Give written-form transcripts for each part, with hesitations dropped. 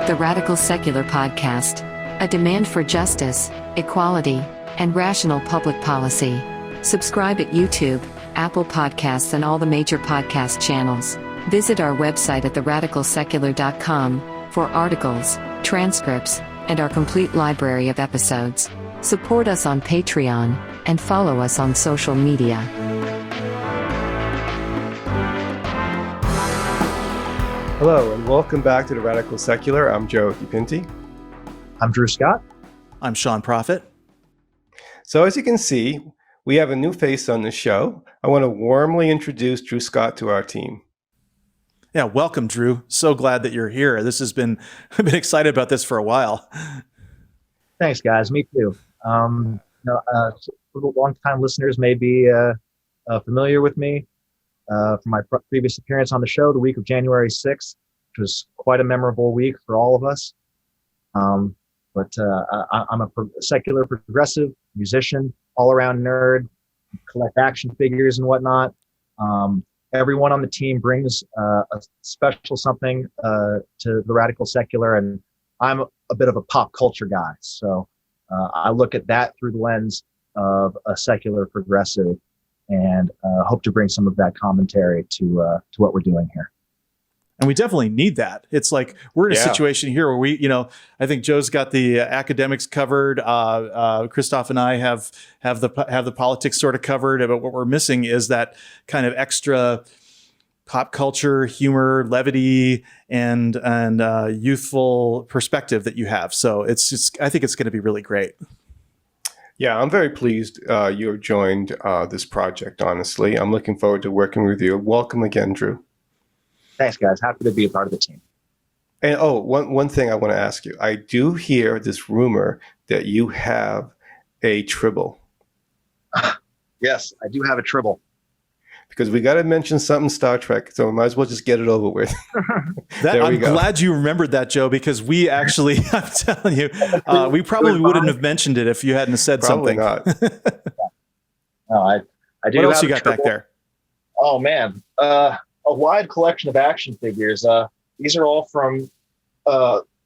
the Radical Secular Podcast, a demand for justice, equality, and rational public policy. Subscribe at YouTube, Apple Podcasts, and all the major podcast channels. Visit our website at theradicalsecular.com for articles, transcripts, and our complete library of episodes. Support us on Patreon, and follow us on social media. Hello, and welcome back to the Radical Secular. I'm Joe Pinti. I'm Drew Scott. I'm Sean Prophet. So as you can see, we have a new face on the show. I want to warmly introduce Drew Scott to our team. Yeah, welcome, Drew. So glad that you're here. I've been excited about this for a while. Thanks, guys. Me too. Long-time listeners may be familiar with me from my previous appearance on the show, the week of January 6th, which was quite a memorable week for all of us. I'm a secular progressive musician, all-around nerd, collect action figures and whatnot. Everyone on the team brings a special something to the Radical Secular, and I'm a bit of a pop culture guy. So I look at that through the lens of a secular progressive, and hope to bring some of that commentary to what we're doing here. And we definitely need that. It's like we're in a situation here where we, I think Joe's got the academics covered. Christoph and I have the politics sort of covered. But what we're missing is that kind of extra pop culture, humor, levity, and youthful perspective that you have. So I think it's going to be really great. Yeah, I'm very pleased you have joined this project, honestly. I'm looking forward to working with you. Welcome again, Drew. Thanks, guys. Happy to be a part of the team. And one thing I want to ask you. I do hear this rumor that you have a tribble. Yes, I do have a tribble. Because we got to mention something Star Trek, so we might as well just get it over with. I'm glad you remembered that, Joe, because we actually, I'm telling you, we probably wouldn't have mentioned it if you hadn't said probably something. Not. No, I do. What else you got back there? Oh, man. A wide collection of action figures. These are all from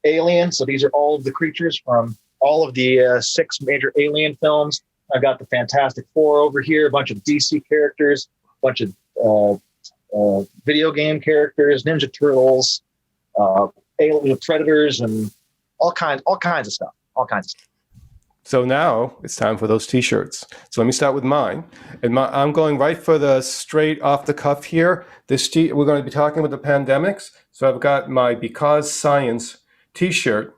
Alien. So these are all of the creatures from all of the 6 major Alien films. I've got the Fantastic Four over here, a bunch of DC characters, a bunch of video game characters, Ninja Turtles, Alien Predators, and all kinds of stuff. So now it's time for those T-shirts. So let me start with mine. And I'm going right for the straight off the cuff here. We're going to be talking about the pandemics. So I've got my Because Science T-shirt.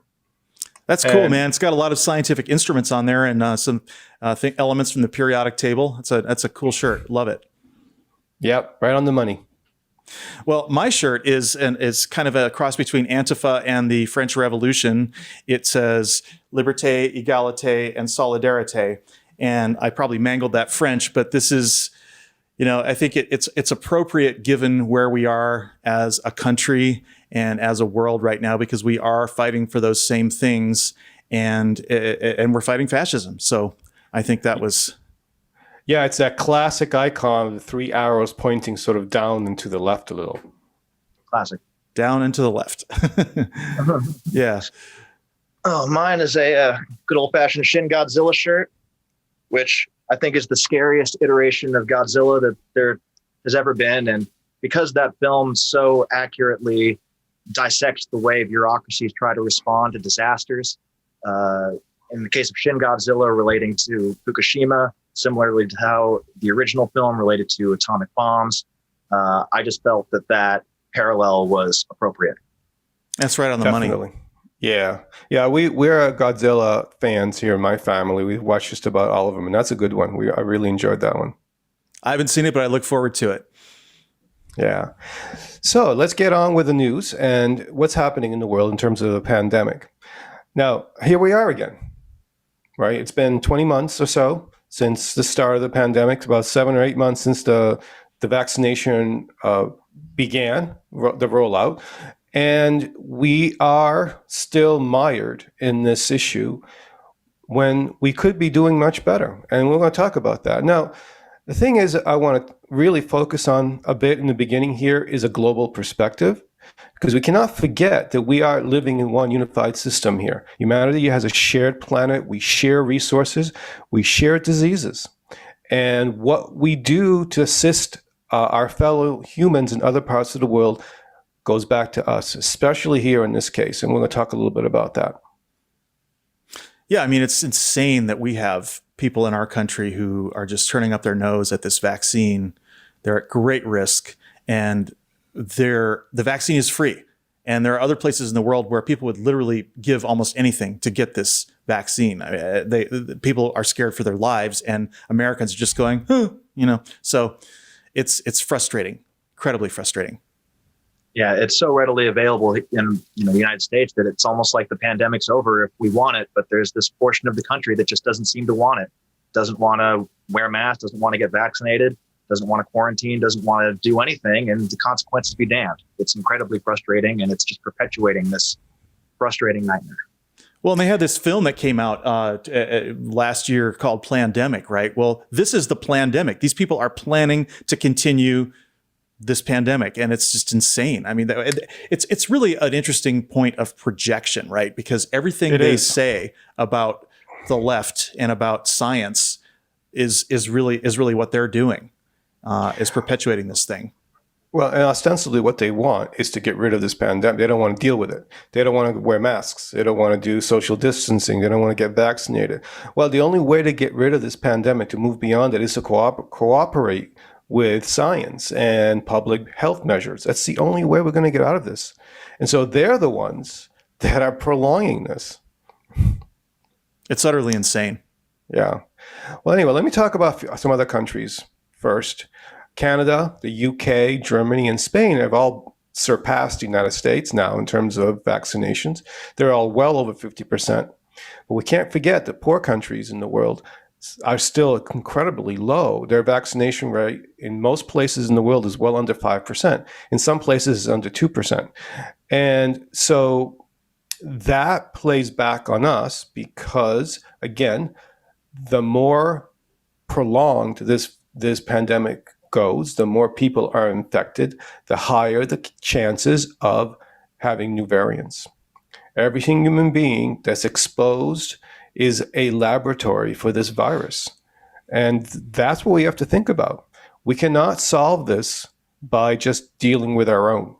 That's cool, man. It's got a lot of scientific instruments on there and some elements from the periodic table. That's a cool shirt. Love it. Yep, right on the money. Well, my shirt is kind of a cross between Antifa and the French Revolution. It says liberté, égalité, and solidarité. And I probably mangled that French, but this is, I think it's appropriate given where we are as a country and as a world right now, because we are fighting for those same things, and we're fighting fascism. So I think that was... Yeah, it's that classic icon of the 3 arrows pointing sort of down and to the left a little. Classic. Down and to the left. Yeah. Oh, mine is a good old-fashioned Shin Godzilla shirt, which I think is the scariest iteration of Godzilla that there has ever been. And because that film so accurately dissects the way bureaucracies try to respond to disasters, in the case of Shin Godzilla relating to Fukushima, similarly to how the original film related to atomic bombs, I just felt that parallel was appropriate. That's right on the Definitely. money. Yeah. We're Godzilla fans here in my family. We watched just about all of them, and that's a good one. I really enjoyed that one. I haven't seen it, but I look forward to it. Yeah. So let's get on with the news and what's happening in the world in terms of the pandemic. Now, here we are again, right? It's been 20 months or so since the start of the pandemic, about 7 or 8 months since the vaccination began, the rollout. And we are still mired in this issue when we could be doing much better. And we're going to talk about that. Now, the thing is, I want to really focus on a bit in the beginning here is a global perspective. because we cannot forget that we are living in one unified system here. Humanity has a shared planet. We share resources. We share diseases. And what we do to assist our fellow humans in other parts of the world goes back to us, especially here in this case. And we're going to talk a little bit about that. Yeah, I mean, it's insane that we have people in our country who are just turning up their nose at this vaccine. They're at great risk, and the vaccine is free. And there are other places in the world where people would literally give almost anything to get this vaccine. People are scared for their lives, and Americans are just going, So it's frustrating, incredibly frustrating. Yeah, it's so readily available in the United States that it's almost like the pandemic's over if we want it. But there's this portion of the country that just doesn't seem to want it. Doesn't want to wear masks, doesn't want to get vaccinated, doesn't want to quarantine, doesn't want to do anything, and the consequences be damned. It's incredibly frustrating, and it's just perpetuating this frustrating nightmare. Well, and they had this film that came out last year called Plandemic, right? Well, this is the Plandemic. These people are planning to continue this pandemic, and it's just insane. I mean, it's really an interesting point of projection, right? Because everything they say about the left and about science is really what they're doing, is perpetuating this thing. Well, and ostensibly what they want is to get rid of this pandemic. They don't want to deal with it. They don't want to wear masks. They don't want to do social distancing. They don't want to get vaccinated. Well, the only way to get rid of this pandemic, to move beyond it, is to cooperate with science and public health measures. That's the only way we're going to get out of this. And so they're the ones that are prolonging this. It's utterly insane. Yeah. Well, anyway, let me talk about some other countries first. Canada, the UK, Germany, and Spain have all surpassed the United States now in terms of vaccinations. They're all well over 50%. But we can't forget that poor countries in the world are still incredibly low. Their vaccination rate in most places in the world is well under 5%. In some places, it's under 2%. And so that plays back on us because, again, the more prolonged this pandemic goes, the more people are infected, the higher the chances of having new variants. Every human being that's exposed is a laboratory for this virus. And that's what we have to think about. We cannot solve this by just dealing with our own.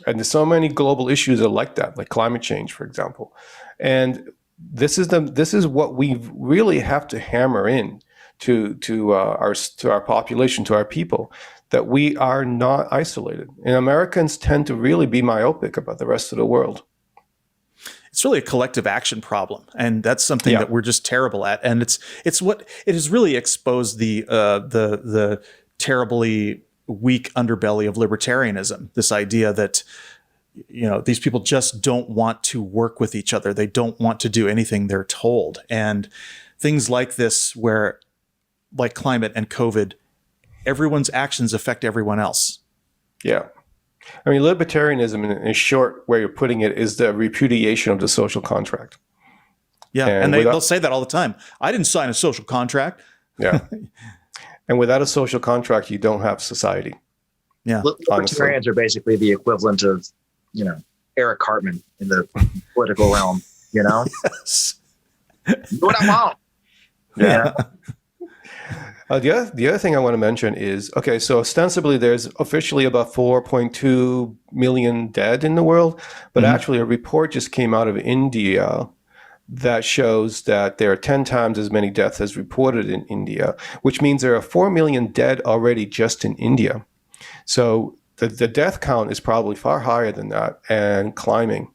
And there's so many global issues that are like that, like climate change, for example. And this is what we really have to hammer in to our population, to our people, that we are not isolated. And Americans tend to really be myopic about the rest of the world. It's really a collective action problem, and that's something that we're just terrible at. And it's what it has really exposed the terribly weak underbelly of libertarianism. This idea that these people just don't want to work with each other. They don't want to do anything they're told, and things like this, where like climate and COVID, everyone's actions affect everyone else. Yeah. I mean, libertarianism, in a short way of putting it, is the repudiation of the social contract. Yeah, and they'll say that all the time. I didn't sign a social contract. Yeah. And without a social contract, you don't have society. Yeah. Libertarians are basically the equivalent of, Eric Cartman in the political realm, Yes. Do what I want. Yeah. The other thing I want to mention is, okay, so ostensibly there's officially about 4.2 million dead in the world, but actually a report just came out of India that shows that there are 10 times as many deaths as reported in India, which means there are 4 million dead already just in India. So the death count is probably far higher than that and climbing.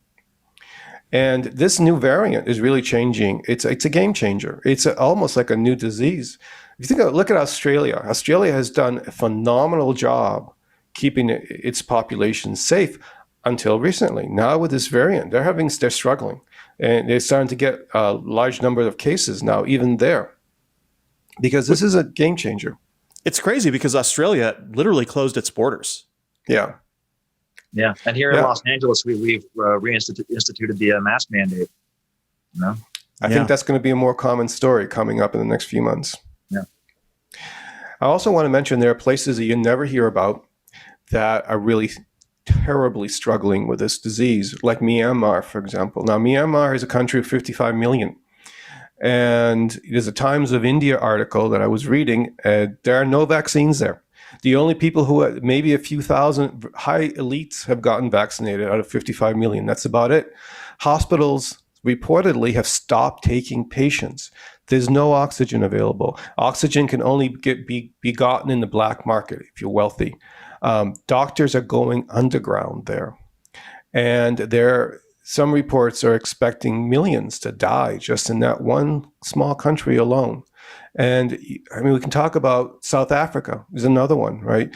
And this new variant is really changing. It's a game changer. It's almost like a new disease. If you look at Australia, Australia has done a phenomenal job keeping its population safe until recently. Now with this variant, they're struggling, and they're starting to get a large number of cases now, even there, because this is a game changer. It's crazy because Australia literally closed its borders. Yeah. Yeah, and here in Los Angeles, we've reinstituted the mask mandate. I think that's going to be a more common story coming up in the next few months. Yeah. I also want to mention there are places that you never hear about that are really terribly struggling with this disease, like Myanmar, for example. Now, Myanmar is a country of 55 million. And there's a Times of India article that I was reading. There are no vaccines there. The only people who, maybe a few thousand high elites, have gotten vaccinated out of 55 million. That's about it. Hospitals reportedly have stopped taking patients. There's no oxygen available. Oxygen can only be gotten in the black market if you're wealthy. Doctors are going underground there. And some reports are expecting millions to die just in that one small country alone. And I mean, we can talk about South Africa is another one, right?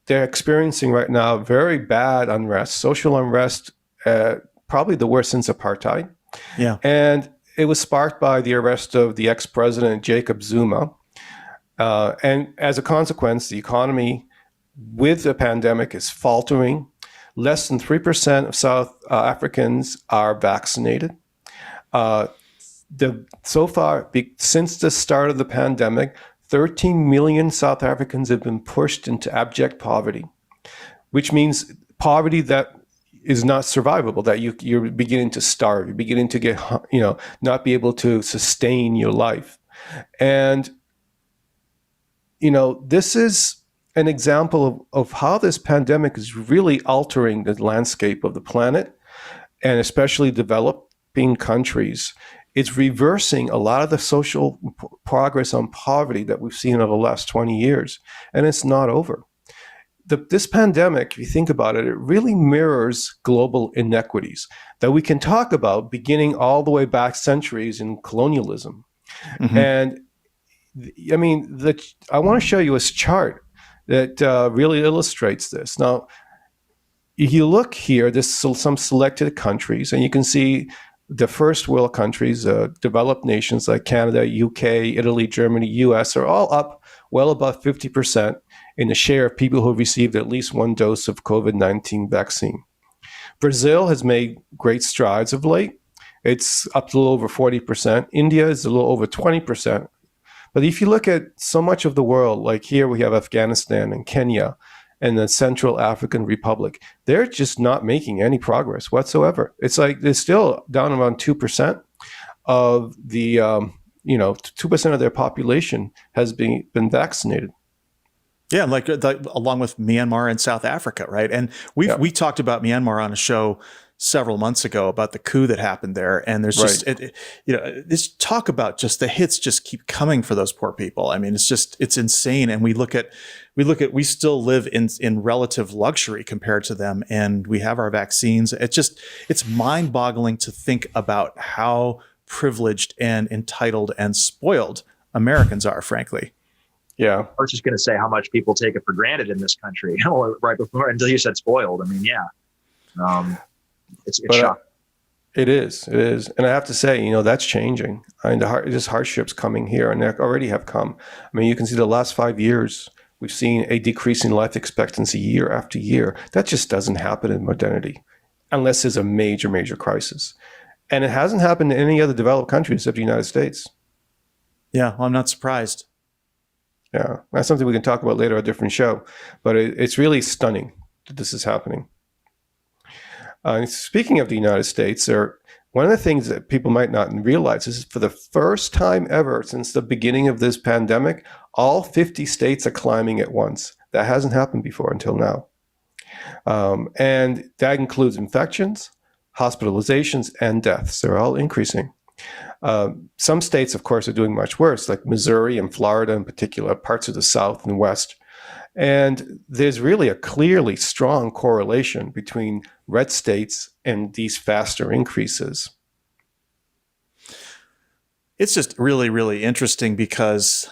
They're experiencing right now very bad unrest, social unrest, probably the worst since apartheid. Yeah. And it was sparked by the arrest of the ex-president Jacob Zuma. And as a consequence, the economy with the pandemic is faltering. Less than 3% of South Africans are vaccinated. So far, since the start of the pandemic, 13 million South Africans have been pushed into abject poverty, which means poverty that is not survivable, that you're beginning to starve, you're beginning to get, not be able to sustain your life. And, this is an example of how this pandemic is really altering the landscape of the planet, and especially developing countries. It's reversing a lot of the social progress on poverty that we've seen over the last 20 years, and it's not over. This pandemic, if you think about it, it really mirrors global inequities that we can talk about beginning all the way back centuries in colonialism. Mm-hmm. And I mean, I want to show you a chart that really illustrates this. Now, if you look here, there's some selected countries, and you can see the first world countries, developed nations like Canada, UK, Italy, Germany, US, are all up well above 50% in the share of people who received at least one dose of COVID-19 vaccine. Brazil has made great strides of late. It's up to a little over 40%. India is a little over 20%. But if you look at so much of the world, like here we have Afghanistan and Kenya and the Central African Republic, they're just not making any progress whatsoever. It's like they're still down around 2% of the, 2% of their population has been vaccinated. Yeah, like along with Myanmar and South Africa, right? And we talked about Myanmar on a show several months ago about the coup that happened there, and there's just this talk about just the hits just keep coming for those poor people. I mean, it's insane. And we we still live in relative luxury compared to them, and we have our vaccines. It's mind-boggling to think about how privileged and entitled and spoiled Americans are, frankly. Yeah, I was just going to say how much people take it for granted in this country. Right before, until you said spoiled. I mean, it's shocking. It is, and I have to say, that's changing. I mean, there's hardships coming here, and they already have come. I mean, you can see the last 5 years, we've seen a decrease in life expectancy year after year. That just doesn't happen in modernity, unless there's a major, major crisis, and it hasn't happened in any other developed country except the United States. Yeah, well, I'm not surprised. Yeah, that's something we can talk about later on a different show, but it's really stunning that this is happening. Speaking of the United States, one of the things that people might not realize is for the first time ever since the beginning of this pandemic, all 50 states are climbing at once. That hasn't happened before until now. And that includes infections, hospitalizations, and deaths. They're all increasing. Some states, of course, are doing much worse, like Missouri and Florida in particular, parts of the South and West. And there's really a clearly strong correlation between red states and these faster increases. It's just really, really interesting because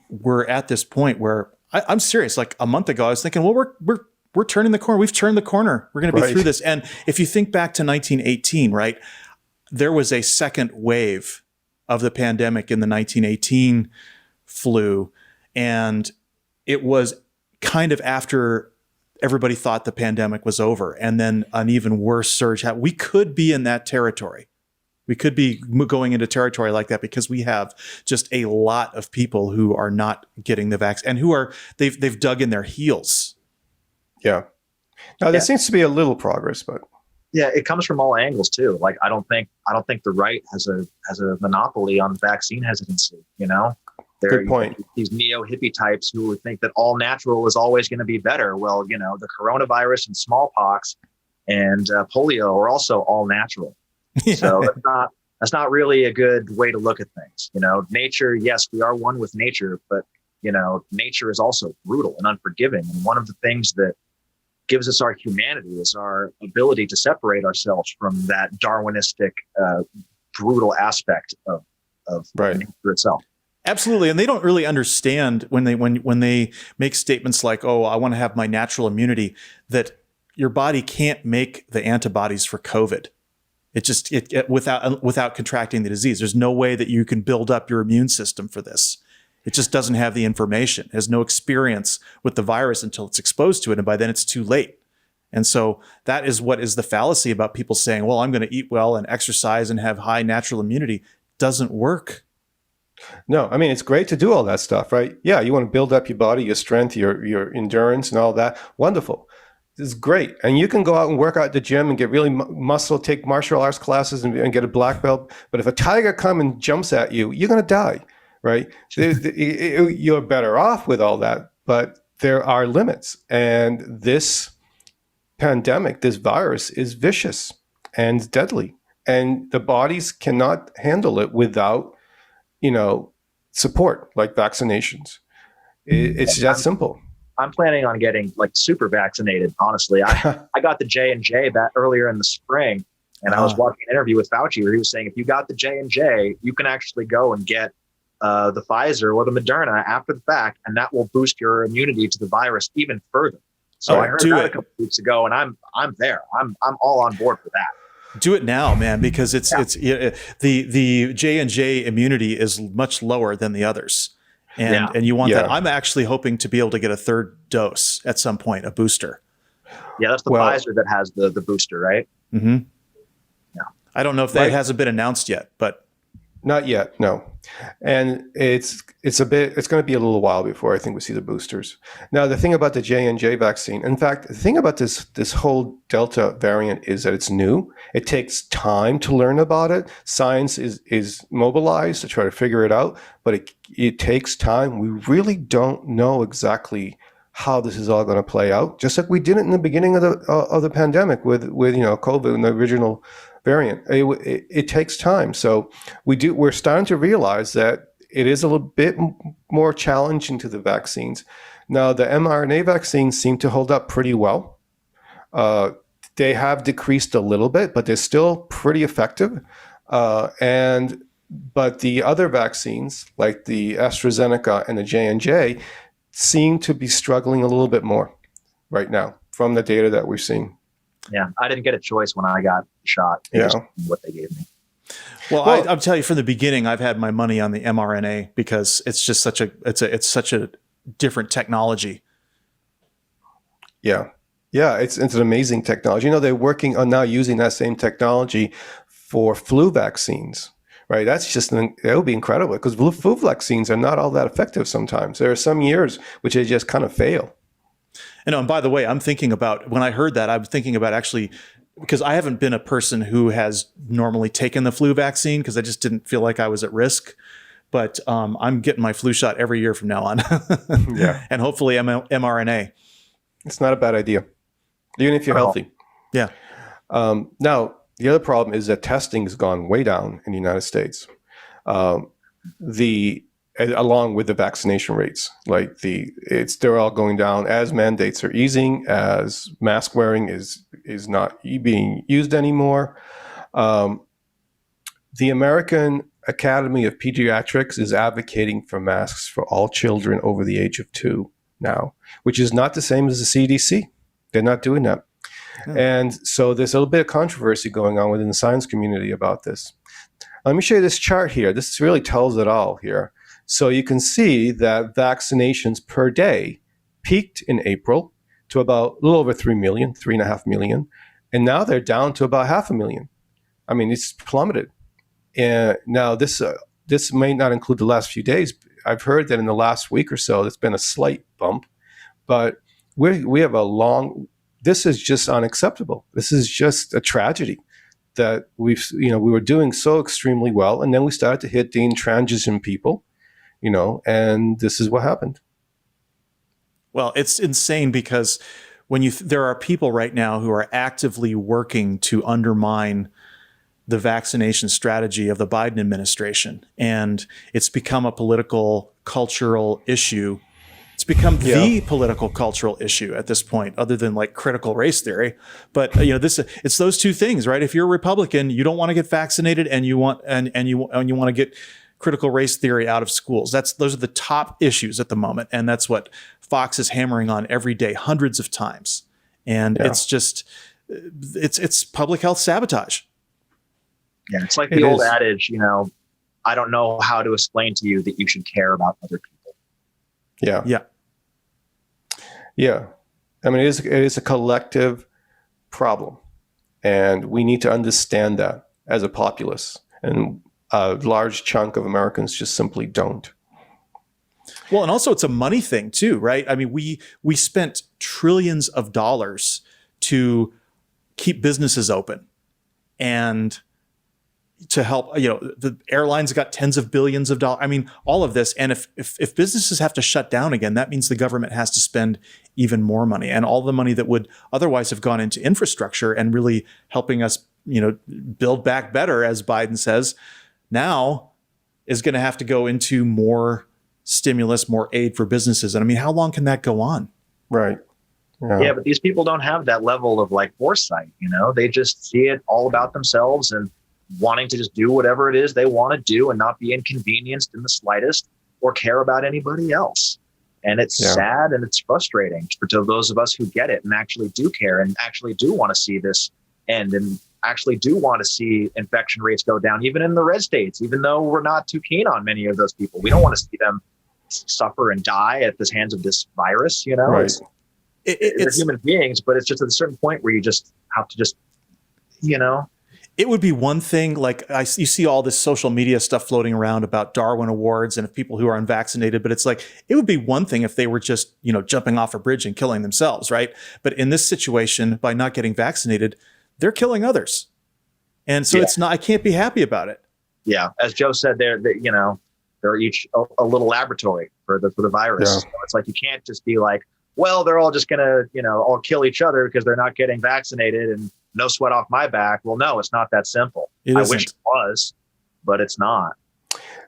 we're at this point where I'm serious. Like a month ago, I was thinking, well, we're turning the corner. We've turned the corner. We're going to be through this. And if you think back to 1918, right, there was a second wave of the pandemic in the 1918 flu, and it was kind of after everybody thought the pandemic was over, and then an even worse surge happened. We could be in that territory. We could be going into territory like that because we have just a lot of people who are not getting the vaccine and who are they've dug in their heels. Yeah. Now, there Yeah. seems to be a little progress, but Yeah, it comes from all angles too. Like I don't think the right has a monopoly on vaccine hesitancy. You know, good point. These neo hippie types who think that all natural is always going to be better. Well, you know, the coronavirus and smallpox and polio are also all natural. Yeah. So that's not really a good way to look at things. You know, nature, yes, we are one with nature, but you know, nature is also brutal and unforgiving. And one of the things that gives us our humanity is our ability to separate ourselves from that Darwinistic, brutal aspect of Right. nature itself. Absolutely, and they don't really understand when they make statements like, "Oh, I want to have my natural immunity," that your body can't make the antibodies for COVID. It just without contracting the disease. There's no way that you can build up your immune system for this. It just doesn't have the information. It has no experience with the virus until it's exposed to it, and by then it's too late. And so that is what is the fallacy about people saying, "Well, I'm going to eat well and exercise and have high natural immunity." Doesn't work. No, I mean, it's great to do all that stuff, right? Yeah, you want to build up your body, your strength, your endurance and all that. Wonderful. This is great. And you can go out and work out at the gym and get really muscle, take martial arts classes and get a black belt. But if a tiger comes and jumps at you, you're going to die, right? You're better off with all that, but there are limits. And this pandemic, this virus is vicious and deadly. And the bodies cannot handle it without support like vaccinations. It's that simple. I'm planning on getting like super vaccinated. Honestly, I got the J&J back earlier in the spring, and I was watching an interview with Fauci where he was saying if you got the J&J, you can actually go and get the Pfizer or the Moderna after the fact, and that will boost your immunity to the virus even further. So I heard that a couple weeks ago, and I'm there. I'm all on board for that. Do it now, man, because it's the J&J immunity is much lower than the others. And you want that. I'm actually hoping to be able to get a third dose at some point, a booster. Yeah, that's the Pfizer that has the booster, right? Mm-hmm. Yeah. I don't know if that hasn't been announced yet, but not yet, no. And it's going to be a little while before I think we see the boosters. Now, the thing about the J&J vaccine, in fact, the thing about this whole Delta variant is that it's new. It takes time to learn about it. Science is mobilized to try to figure it out, but it takes time. We really don't know exactly how this is all going to play out, just like we did it in the beginning of the pandemic with COVID and the original variant. It takes time. So we're starting to realize that it is a little bit more challenging to the vaccines. Now, the mRNA vaccines seem to hold up pretty well. They have decreased a little bit, but they're still pretty effective. But the other vaccines, like the AstraZeneca and the J&J, seem to be struggling a little bit more right now from the data that we're seeing. Yeah, I didn't get a choice when I got shot. What they gave me. Well, I'll tell you from the beginning, I've had my money on the mRNA because it's just such a different technology. Yeah, it's an amazing technology. They're working on now using that same technology for flu vaccines, right? That would be incredible because flu vaccines are not all that effective sometimes. There are some years which they just kind of fail. And by the way, when I heard that, I'm thinking about actually, because I haven't been a person who has normally taken the flu vaccine because I just didn't feel like I was at risk. But I'm getting my flu shot every year from now on. Yeah. And hopefully mRNA. It's not a bad idea, even if you're healthy. Yeah. Now, the other problem is that testing has gone way down in the United States. Along with the vaccination rates, they're all going down as mandates are easing, as mask wearing is not being used anymore. The American Academy of Pediatrics is advocating for masks for all children over the age of 2 now, which is not the same as the CDC. They're not doing that. Hmm. And so there's a little bit of controversy going on within the science community about this. Let me show you this chart here. This really tells it all here. So you can see that vaccinations per day peaked in April to about a little over 3 million, 3.5 million. And now they're down to about 500,000. I mean, it's plummeted. And now this may not include the last few days. I've heard that in the last week or so, there's been a slight bump, but we have a long this is just unacceptable. This is just a tragedy that we were doing so extremely well, and then we started to hit the intransigent people, and this is what happened. Well, it's insane because when there are people right now who are actively working to undermine the vaccination strategy of the Biden administration, and it's become a political, cultural issue. It's become the political, cultural issue at this point, other than like critical race theory. But it's those two things, right? If you're a Republican, you don't want to get vaccinated, and you want to get critical race theory out of schools. Those are the top issues at the moment, and that's what Fox is hammering on every day, hundreds of times. And it's just it's public health sabotage. Yeah, it's like the old adage, I don't know how to explain to you that you should care about other people. Yeah. I mean, it is a collective problem, and we need to understand that as a populace. And a large chunk of Americans just simply don't. Well, and also it's a money thing too, right? I mean, we spent trillions of dollars to keep businesses open and to help, the airlines got tens of billions of dollars. I mean, all of this. And if businesses have to shut down again, that means the government has to spend even more money, and all the money that would otherwise have gone into infrastructure and really helping us, build back better, as Biden says, now is going to have to go into more stimulus, more aid for businesses. And I mean, how long can that go on? Right. Yeah, but these people don't have that level of foresight, they just see it all about themselves and wanting to just do whatever it is they want to do and not be inconvenienced in the slightest or care about anybody else. And it's sad and it's frustrating for those of us who get it and actually do care and actually do want to see this end and actually do want to see infection rates go down, even in the red states, even though we're not too keen on many of those people. We don't want to see them suffer and die at the hands of this virus, Right. They're human beings, but it's just at a certain point where you just have to It would be one thing, you see all this social media stuff floating around about Darwin Awards and of people who are unvaccinated, but it's it would be one thing if they were just, jumping off a bridge and killing themselves, right? But in this situation, by not getting vaccinated, they're killing others. And so I can't be happy about it. Yeah. As Joe said, they're each a little laboratory for the virus. Yeah. So it's you can't just be well, they're all just going to, all kill each other because they're not getting vaccinated and no sweat off my back. Well, no, it's not that simple. I wish it was, but it's not.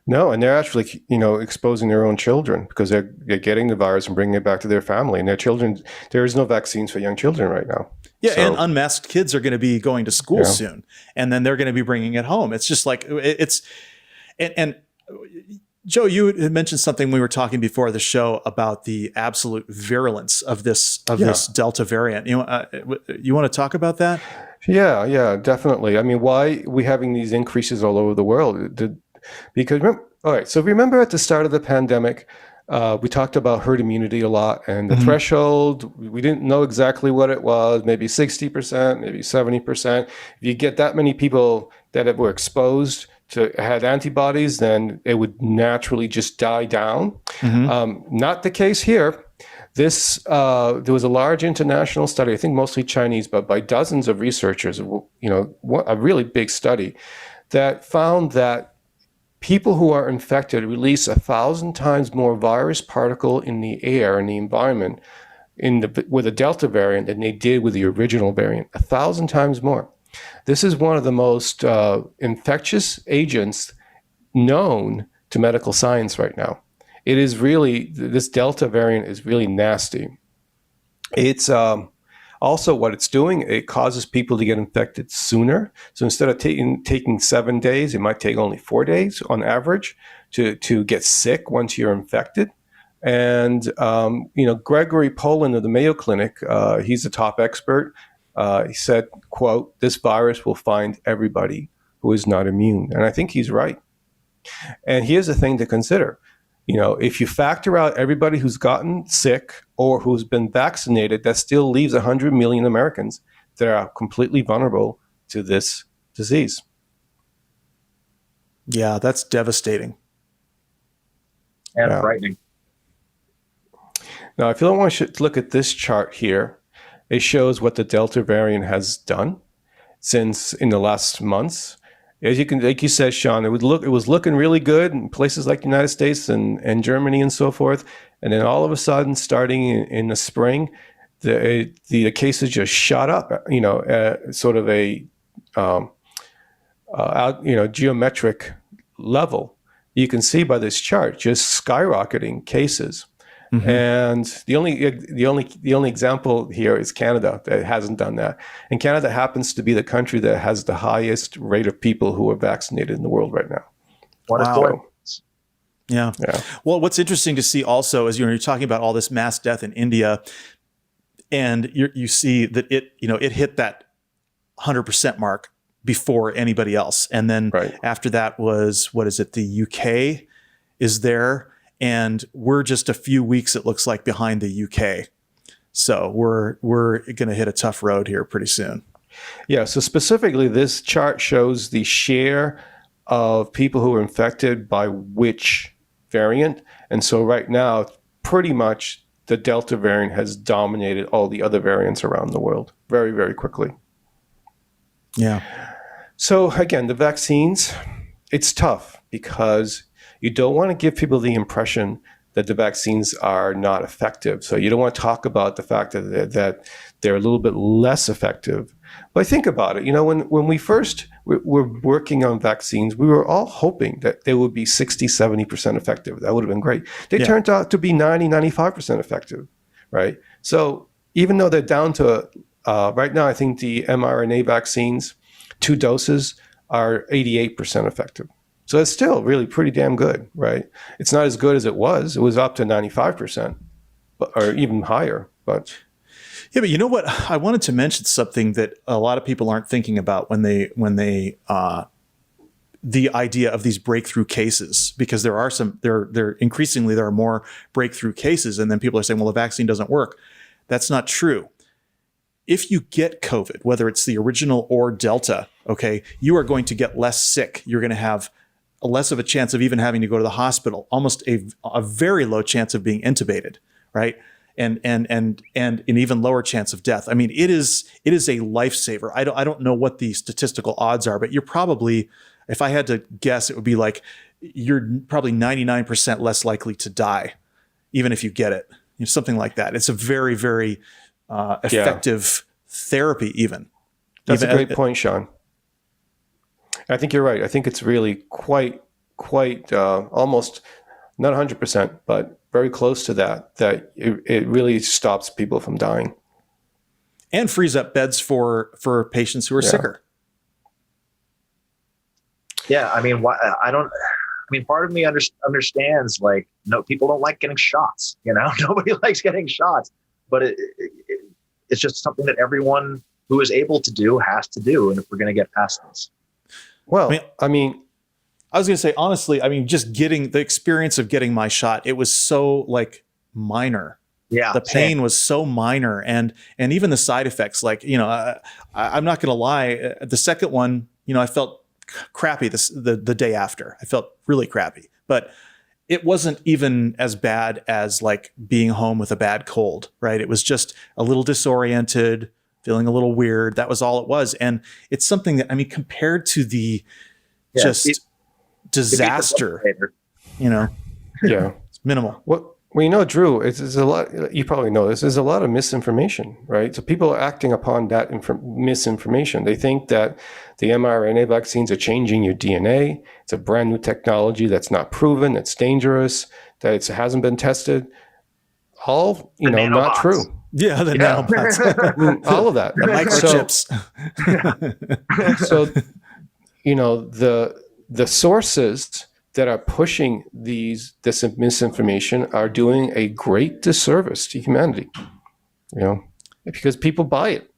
No, and they're actually, exposing their own children because they're getting the virus and bringing it back to their family. And their children, there is no vaccines for young children right now. Yeah, and unmasked kids are going to be going to school soon, and then they're going to be bringing it home. It's just and Joe, you had mentioned something when we were talking before the show about the absolute virulence of this Delta variant. You want to talk about that? Yeah, definitely. I mean, why are we having these increases all over the world? Because remember at the start of the pandemic, we talked about herd immunity a lot, and the threshold, we didn't know exactly what it was, maybe 60%, maybe 70%. If you get that many people that were exposed had antibodies, then it would naturally just die down. Not the case here. There was a large international study, I think mostly Chinese, but by dozens of researchers, a really big study that found that people who are infected release 1,000 times more virus particle in the air, in the environment, with the Delta variant than they did with the original variant, 1,000 times more. This is one of the most infectious agents known to medical science right now. It is really, this Delta variant is really nasty. It's also what it's doing, it causes people to get infected sooner. So instead of taking 7 days, it might take only 4 days on average to get sick once you're infected. And, Gregory Poland of the Mayo Clinic, he's a top expert. He said, quote, "This virus will find everybody who is not immune." And I think he's right. And here's the thing to consider. If you factor out everybody who's gotten sick or who's been vaccinated, that still leaves 100 million Americans that are completely vulnerable to this disease. Yeah, that's devastating. And frightening. Now, if you don't want to look at this chart here, it shows what the Delta variant has done since in the last months. As you can, like you said, Sean, it was looking really good in places like the United States and Germany and so forth. And then all of a sudden, starting in the spring, the cases just shot up, sort of a geometric level. You can see by this chart just skyrocketing cases. Mm-hmm. And the only example here is Canada that hasn't done that. And Canada happens to be the country that has the highest rate of people who are vaccinated in the world right now. Wow. Yeah. Well, what's interesting to see also is you're talking about all this mass death in India, and you see that it hit that 100% mark before anybody else, and then after that was the UK is there. And we're just a few weeks, it looks like, behind the UK. So we're going to hit a tough road here pretty soon. Yeah. So specifically, this chart shows the share of people who are infected by which variant. And so right now, pretty much the Delta variant has dominated all the other variants around the world very, very quickly. Yeah. So again, the vaccines, it's tough because you don't want to give people the impression that the vaccines are not effective. So you don't want to talk about the fact that they're a little bit less effective. But think about it. When we first were working on vaccines, we were all hoping that they would be 60, 70% effective. That would have been great. They turned out to be 90, 95% effective, right? So even though they're down to, right now, I think the mRNA vaccines, 2 doses are 88% effective. So it's still really pretty damn good, right? It's not as good as it was. It was up to 95%, or even higher. But yeah, but you know what? I wanted to mention something that a lot of people aren't thinking about when they the idea of these breakthrough cases, because there are more breakthrough cases, and then people are saying, well, the vaccine doesn't work. That's not true. If you get COVID, whether it's the original or Delta, okay, you are going to get less sick. You're going to have less of a chance of even having to go to the hospital, almost a very low chance of being intubated, right? And an even lower chance of death. I mean, it is a lifesaver. I don't know what the statistical odds are, but you're probably, if I had to guess, it would be like you're probably 99% less likely to die, even if you get it, something like that. It's a very, very effective therapy, even. That's a great point, Sean. I think you're right. I think it's really quite almost not 100%, but very close to that it really stops people from dying. And frees up beds for patients who are sicker. Yeah, I mean, part of me understands, like, no, people don't like getting shots, nobody likes getting shots, but it's just something that everyone who is able to do has to do. And if we're going to get past this. Well, I was going to say, honestly, just getting the experience of getting my shot, it was so minor. Yeah. The pain was so minor. And even the side effects, I'm not going to lie. The second one, I felt crappy the day after. I felt really crappy, but it wasn't even as bad as being home with a bad cold, right? It was just a little disoriented, feeling a little weird. That was all it was. And it's something that, compared to the disaster, yeah, it's minimal. Drew, it's a lot. You probably know this. There's a lot of misinformation, right? So people are acting upon that misinformation. They think that the mRNA vaccines are changing your DNA. It's a brand new technology that's not proven. It's dangerous. That it hasn't been tested. All not true. Yeah, the nanobots. All of that. The microchips. So, the sources that are pushing this misinformation are doing a great disservice to humanity, because people buy it.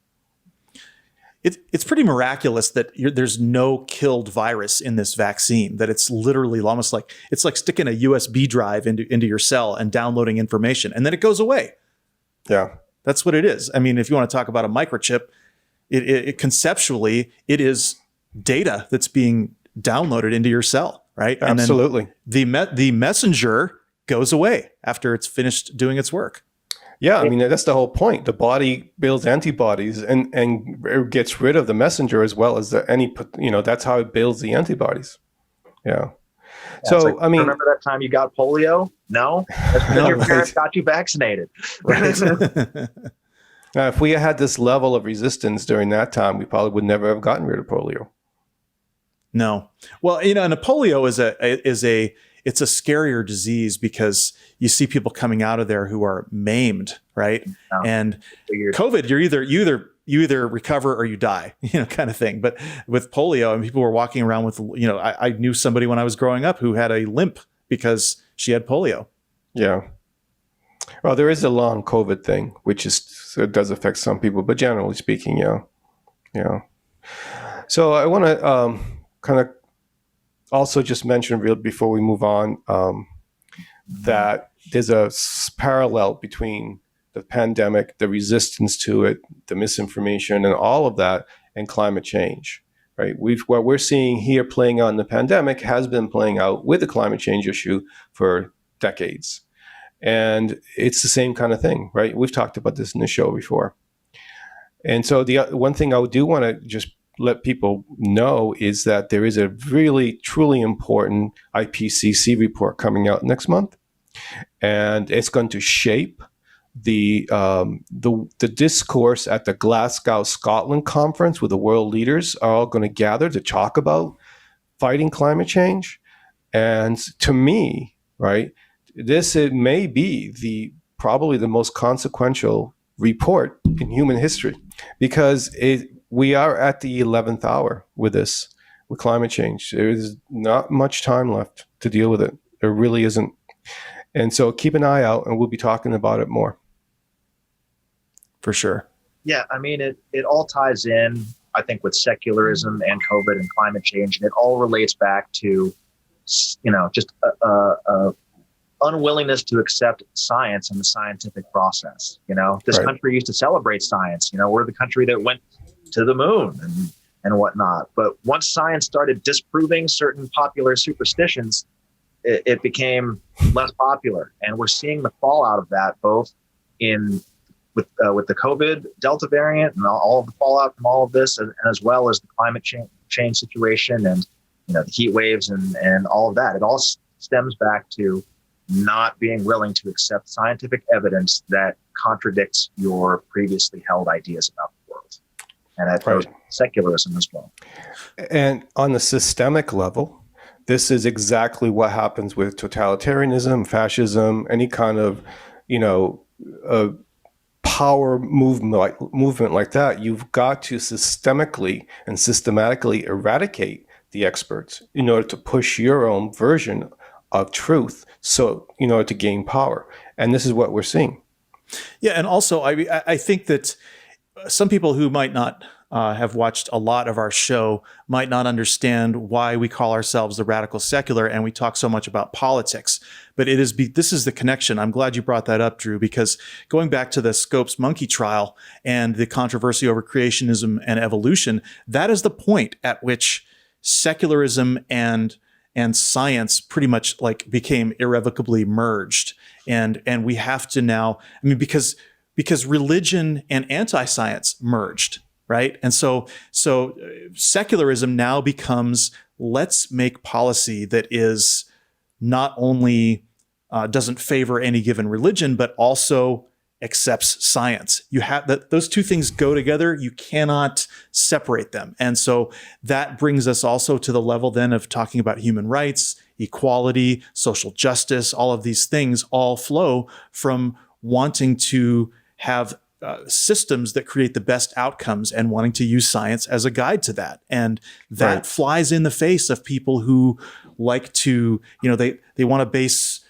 It's pretty miraculous that there's no killed virus in this vaccine, that it's literally almost like sticking a USB drive into your cell and downloading information, and then it goes away. Yeah. That's what it is. If you want to talk about a microchip, it conceptually, it is data that's being downloaded into your cell, right? Absolutely. And then the messenger goes away after it's finished doing its work. Yeah, I mean, that's the whole point. The body builds antibodies and gets rid of the messenger as well as that's how it builds the antibodies. Yeah. Yeah, So, I mean, remember that time you got polio? No, that's because your parents got you vaccinated. Right. Now, if we had this level of resistance during that time, we probably would never have gotten rid of polio. No. Well, and polio it's a scarier disease because you see people coming out of there who are maimed, right? Yeah. And COVID, you either recover or you die, kind of thing. But with polio, people were walking around with, I knew somebody when I was growing up who had a limp because she had polio. Yeah. Well, there is a long COVID thing, which it does affect some people, but generally speaking, yeah. So I want to kind of also just mention before we move on that there's a parallel between the pandemic, the resistance to it, the misinformation, and all of that, and climate change. Right? What we're seeing here playing out in the pandemic has been playing out with the climate change issue for decades. And it's the same kind of thing, right? We've talked about this in the show before. And so the one thing I do want to just let people know is that there is a really, truly important IPCC report coming out next month. And it's going to shape the discourse at the Glasgow, Scotland conference, where the world leaders are all going to gather to talk about fighting climate change. And to me, right, it may be probably the most consequential report in human history, because we are at the 11th hour with climate change. There is not much time left to deal with it. There really isn't. And so keep an eye out, and we'll be talking about it more. For sure. Yeah, I mean, it all ties in, I think, with secularism and COVID and climate change, and it all relates back to, just a unwillingness to accept science and the scientific process. This Right. country used to celebrate science. We're the country that went to the moon and whatnot. But once science started disproving certain popular superstitions, it became less popular. And we're seeing the fallout of that both with the COVID Delta variant and all of the fallout from all of this, and as well as the climate change situation and the heat waves and all of that. It all stems back to not being willing to accept scientific evidence that contradicts your previously held ideas about the world. And that goes secularism as well. And on the systemic level, this is exactly what happens with totalitarianism, fascism, any kind of, power movement like that. You've got to systemically and systematically eradicate the experts in order to push your own version of truth, so in order to gain power. And this is what we're seeing. Yeah, and also I think that some people who might not have watched a lot of our show might not understand why we call ourselves the radical secular and we talk so much about politics. But this is the connection. I'm glad you brought that up, Drew, because going back to the Scopes monkey trial and the controversy over creationism and evolution, that is the point at which secularism and science pretty much became irrevocably merged. And we have to now, because religion and anti-science merged, right? And so secularism now becomes, let's make policy that is not only doesn't favor any given religion, but also accepts science. You have that; those two things go together. You cannot separate them. And so that brings us also to the level then of talking about human rights, equality, social justice. All of these things all flow from wanting to have systems that create the best outcomes and wanting to use science as a guide to that. And that flies in the face of people who like to, they want to base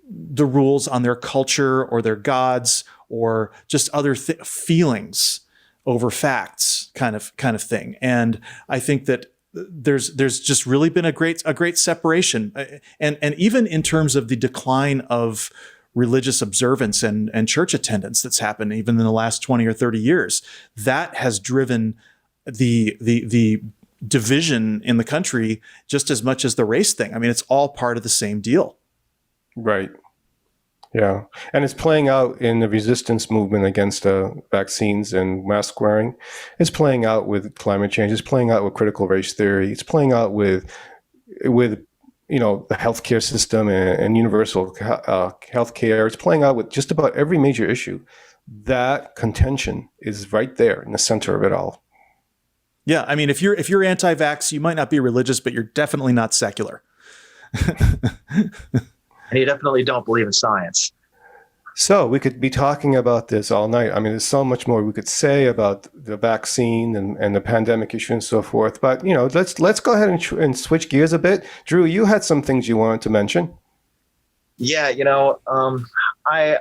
the rules on their culture or their gods or just other feelings over facts kind of thing. And I think that there's just really been a great separation. And even in terms of the decline of religious observance and church attendance that's happened even in the last 20 or 30 years, that has driven the division in the country just as much as the race thing. I mean, it's all part of the same deal. Right. Yeah. And it's playing out in the resistance movement against vaccines and mask wearing. It's playing out with climate change. It's playing out with critical race theory. It's playing out with the healthcare system and universal healthcare. It's playing out with just about every major issue. That contention is right there in the center of it all. Yeah, I mean, if you're anti-vax, you might not be religious, but you're definitely not secular. And you definitely don't believe in science. So we could be talking about this all night. I mean, there's so much more we could say about the vaccine and the pandemic issue and so forth. But let's go ahead and switch gears a bit. Drew, you had some things you wanted to mention. Yeah, I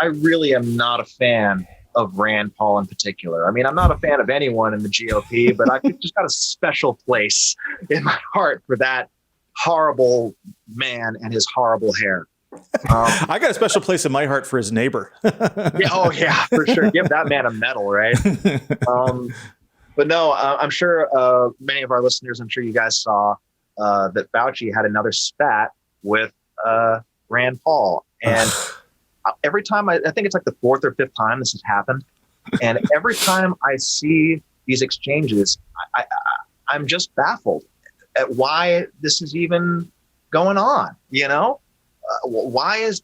really am not a fan of Rand Paul in particular. I mean, I'm not a fan of anyone in the GOP, but I just got a special place in my heart for that horrible man and his horrible hair. I got a special place in my heart for his neighbor. Yeah, for sure. Give that man a medal, right? But no, I'm sure many of our listeners, I'm sure you guys saw that Fauci had another spat with Rand Paul. And every time, I think it's like the fourth or fifth time this has happened. And every time I see these exchanges, I'm just baffled at why this is even going on. Why is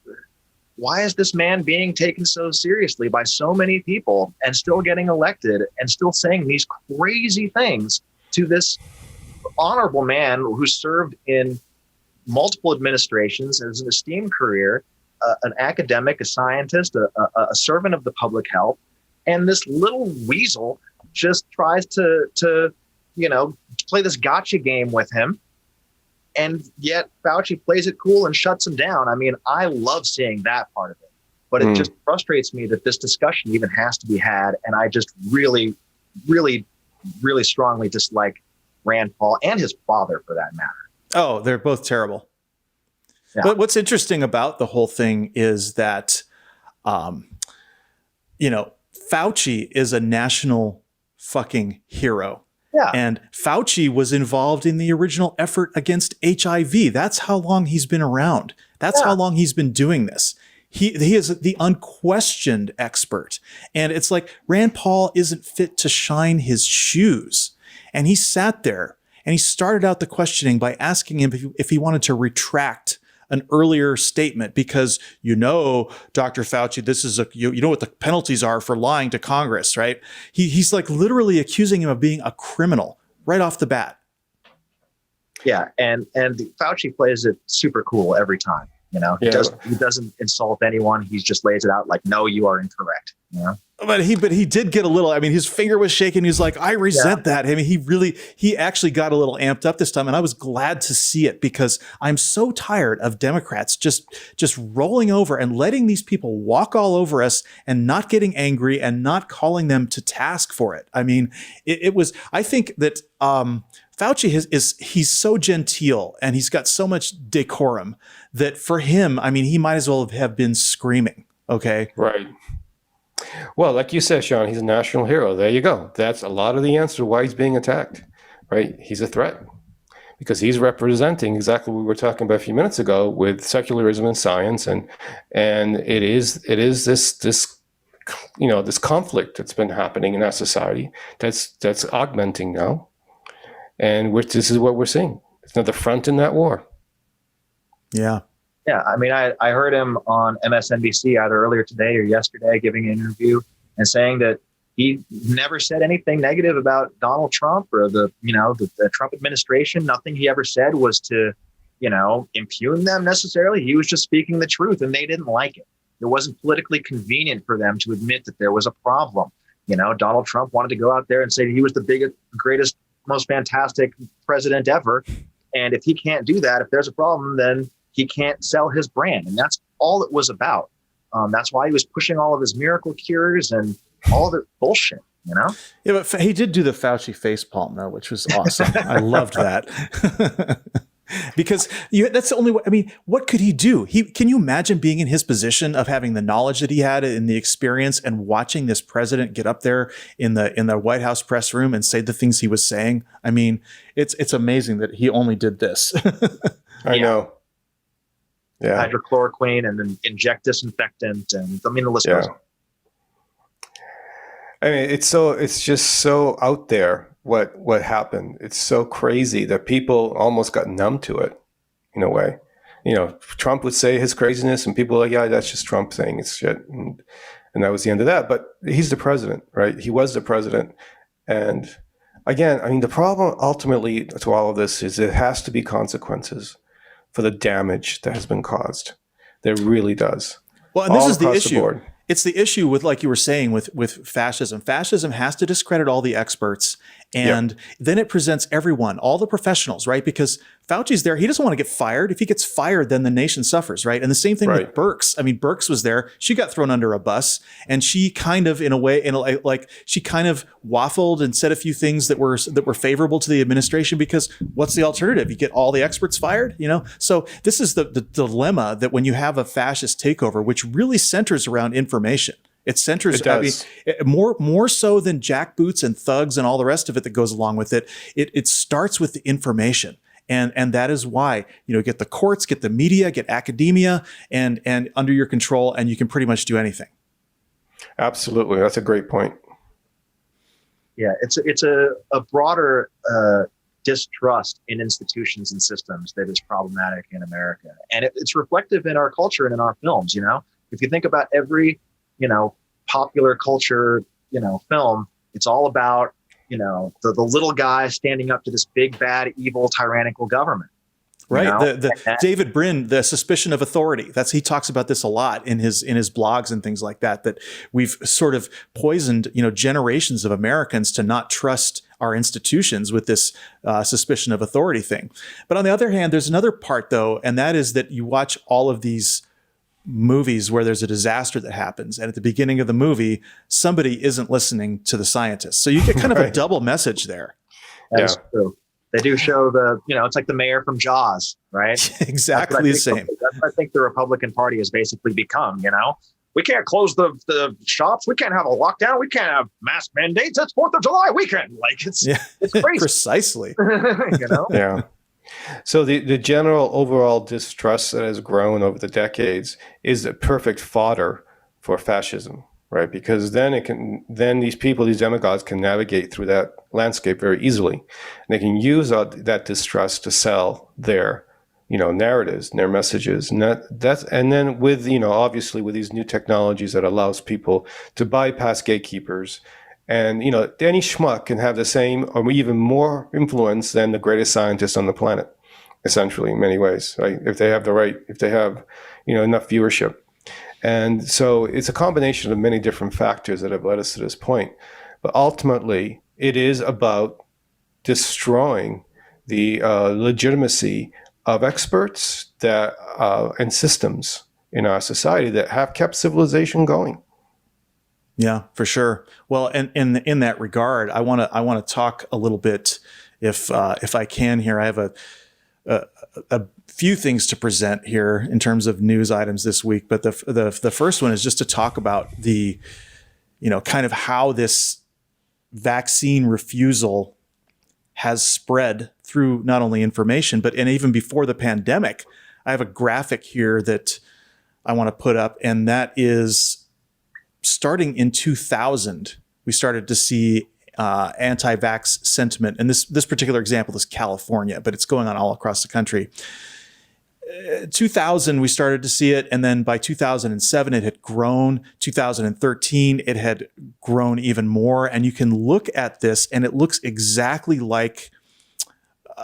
this man being taken so seriously by so many people and still getting elected and still saying these crazy things to this honorable man who served in multiple administrations, as an esteemed career, an academic, a scientist, a servant of the public health, and this little weasel just tries to play this gotcha game with him. And yet Fauci plays it cool and shuts him down. I mean, I love seeing that part of it, but it just frustrates me that this discussion even has to be had. And I just really, really, really strongly dislike Rand Paul and his father, for that matter. Oh, they're both terrible. Yeah. But what's interesting about the whole thing is that, Fauci is a national fucking hero. Yeah. And Fauci was involved in the original effort against HIV. That's how long he's been around. That's how long he's been doing this. He is the unquestioned expert. And it's like Rand Paul isn't fit to shine his shoes. And he sat there and he started out the questioning by asking him if he wanted to retract an earlier statement because, Dr. Fauci, this is you know what the penalties are for lying to Congress, right? He's like literally accusing him of being a criminal right off the bat. Yeah. And Fauci plays it super cool every time. He doesn't insult anyone. He just lays it out like, no, you are incorrect. But he did get a little, I mean, his finger was shaking. He was like, I resent that. I mean, he actually got a little amped up this time. And I was glad to see it because I'm so tired of Democrats just rolling over and letting these people walk all over us and not getting angry and not calling them to task for it. I mean, I think that, Fauci he's so genteel and he's got so much decorum that for him, I mean, he might as well have been screaming. Okay. Right. Well, like you said, Sean, he's a national hero. There you go. That's a lot of the answer why he's being attacked, right? He's a threat because he's representing exactly what we were talking about a few minutes ago with secularism and science. And it is this conflict that's been happening in our society that's augmenting now. And this is what we're seeing. It's another front in that war. Yeah. Yeah. I mean, I heard him on MSNBC either earlier today or yesterday giving an interview and saying that he never said anything negative about Donald Trump or the Trump administration. Nothing he ever said was to, impugn them necessarily. He was just speaking the truth and they didn't like it. It wasn't politically convenient for them to admit that there was a problem. Donald Trump wanted to go out there and say he was the biggest, greatest, most fantastic president ever. And if he can't do that, if there's a problem, then he can't sell his brand. And that's all it was about. That's why he was pushing all of his miracle cures and all of the bullshit, Yeah, but he did do the Fauci facepalm though, which was awesome. I loved that. Because that's the only way. I mean, what could he do? Can you imagine being in his position of having the knowledge that he had and the experience and watching this president get up there in the White House press room and say the things he was saying? I mean, it's amazing that he only did this. I know. Yeah. hydrochloroquine, and then inject disinfectant, and I mean the list goes on. I mean, it's just so out there what happened. It's so crazy that people almost got numb to it in a way. Trump would say his craziness, and people are like, yeah, that's just Trump saying it's shit, and that was the end of that. But he's the president, right? He was the president, and again, I mean, the problem ultimately to all of this is it has to be consequences for the damage that has been caused. There really does. Well, and this is the across issue. board. It's the issue with, like you were saying, with fascism. Fascism has to discredit all the experts, and then it presents everyone, all the professionals, right? Because Fauci's there. He doesn't want to get fired. If he gets fired, then the nation suffers, right? And the same thing with Birx. I mean, Birx was there. She got thrown under a bus, and she kind of, in a way, like she kind of waffled and said a few things that were favorable to the administration, because what's the alternative? You get all the experts fired, So this is the dilemma, that when you have a fascist takeover, which really centers around information. It centers, more so than jackboots and thugs and all the rest of it that goes along with it. It starts with the information. And that is why, get the courts, get the media, get academia and under your control, and you can pretty much do anything. Absolutely. That's a great point. Yeah, it's a broader distrust in institutions and systems that is problematic in America. And it's reflective in our culture and in our films, If you think about every, popular culture, film, it's all about, the little guy standing up to this big, bad, evil, tyrannical government. Right. David Brin, the suspicion of authority. He talks about this a lot in his blogs and things like that we've sort of poisoned, generations of Americans to not trust our institutions with this suspicion of authority thing. But on the other hand, there's another part, though, and that is that you watch all of these movies where there's a disaster that happens, and at the beginning of the movie, somebody isn't listening to the scientists. So you get kind of a double message there. That's true. They do show it's like the mayor from Jaws, right? Exactly the same. That's what I think the Republican Party has basically become, We can't close the shops. We can't have a lockdown. We can't have mask mandates. It's 4th of July weekend. It's crazy. Precisely. Yeah. So the general overall distrust that has grown over the decades is a perfect fodder for fascism, right? Because then these people, these demagogues, can navigate through that landscape very easily. And they can use that distrust to sell their, narratives and their messages. And and then with, obviously with these new technologies that allows people to bypass gatekeepers. And, any schmuck can have the same or even more influence than the greatest scientist on the planet, essentially, in many ways, right? If they have enough viewership. And so it's a combination of many different factors that have led us to this point. But ultimately, it is about destroying the legitimacy of experts and systems in our society that have kept civilization going. Yeah, for sure. Well, and in that regard, I want to talk a little bit, if I can here. I have a few things to present here in terms of news items this week, but the first one is just to talk about the, kind of how this vaccine refusal has spread through not only information, and even before the pandemic. I have a graphic here that I want to put up, and that is, starting in 2000, we started to see anti-vax sentiment. And this particular example is California, but it's going on all across the country. 2000, we started to see it. And then by 2007, it had grown. 2013, it had grown even more. And you can look at this, and it looks exactly like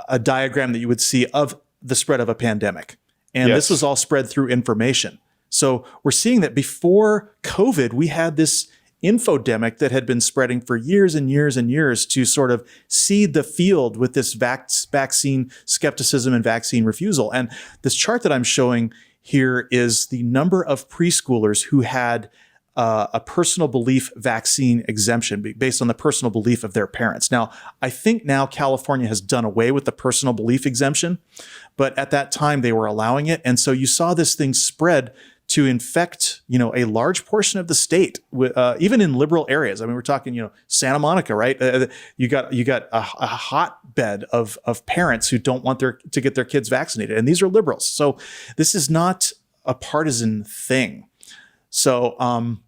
a diagram that you would see of the spread of a pandemic. And this was all spread through information. So we're seeing that before COVID, we had this infodemic that had been spreading for years and years and years to sort of seed the field with this vaccine skepticism and vaccine refusal. And this chart that I'm showing here is the number of preschoolers who had a personal belief vaccine exemption based on the personal belief of their parents. Now, I think now California has done away with the personal belief exemption, but at that time they were allowing it. And so you saw this thing spread to infect, a large portion of the state, even in liberal areas. I mean, we're talking, Santa Monica, right? You got a hotbed of parents who don't want to get their kids vaccinated, and these are liberals. So this is not a partisan thing. So, and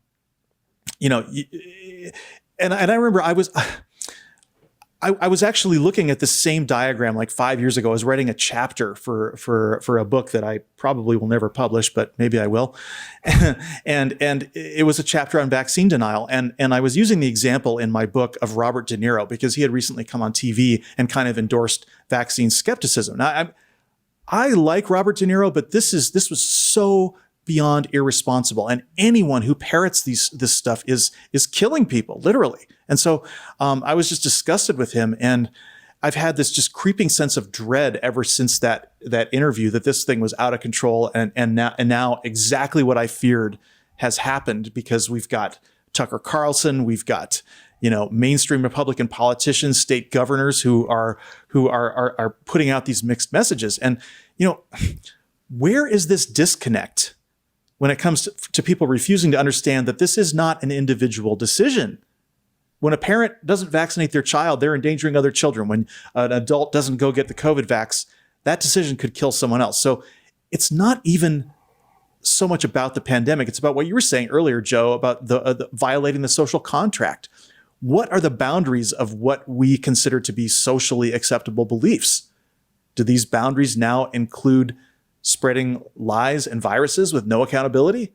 I remember I was actually looking at the same diagram like 5 years ago. I was writing a chapter for a book that I probably will never publish, but maybe I will. and it was a chapter on vaccine denial. And I was using the example in my book of Robert De Niro because he had recently come on TV and kind of endorsed vaccine skepticism. Now, I like Robert De Niro, but this was so beyond irresponsible. And anyone who parrots this stuff is killing people, literally. And so I was just disgusted with him. And I've had this just creeping sense of dread ever since that interview, that this thing was out of control. And now exactly what I feared has happened, because we've got Tucker Carlson, we've got, mainstream Republican politicians, state governors who are putting out these mixed messages. And, where is this disconnect when it comes to people refusing to understand that this is not an individual decision? When a parent doesn't vaccinate their child, they're endangering other children. When an adult doesn't go get the COVID vax, that decision could kill someone else. So it's not even so much about the pandemic. It's about what you were saying earlier, Joe, about the violating the social contract. What are the boundaries of what we consider to be socially acceptable beliefs? Do these boundaries now include spreading lies and viruses with no accountability?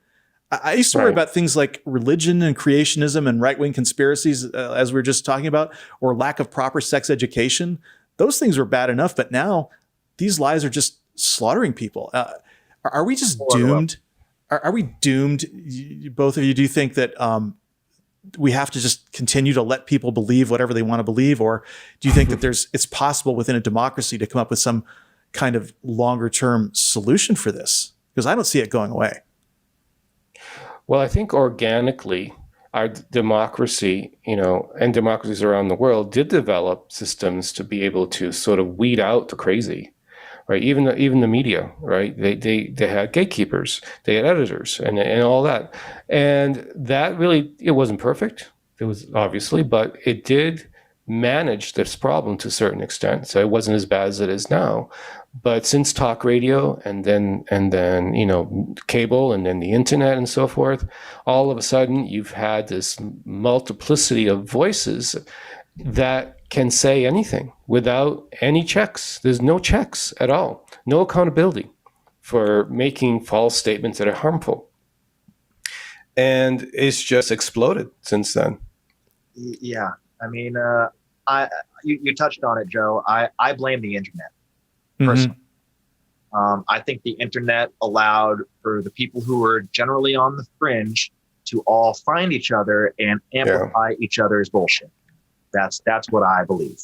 I used to worry about things like religion and creationism and right-wing conspiracies, as we were just talking about, or lack of proper sex education. Those things were bad enough, but now these lies are just slaughtering people. Are we just doomed? Are we doomed? Both of you, do you think that we have to just continue to let people believe whatever they want to believe? Or do you think that it's possible within a democracy to come up with some kind of longer term solution for this? Because I don't see it going away. Well, I think organically our democracy, and democracies around the world did develop systems to be able to sort of weed out the crazy, right? Even the media, right? They had gatekeepers, they had editors, and all that, and that really, it wasn't perfect. It was obviously, but it did manage this problem to a certain extent. So it wasn't as bad as it is now. But since talk radio and then cable and then the internet and so forth, all of a sudden you've had this multiplicity of voices that can say anything without any checks. There's no checks at all, no accountability for making false statements that are harmful. And it's just exploded since then. Yeah. I mean, you touched on it, Joe. I blame the internet. Personally. I think the internet allowed for the people who were generally on the fringe to all find each other and amplify each other's bullshit. That's what I believe.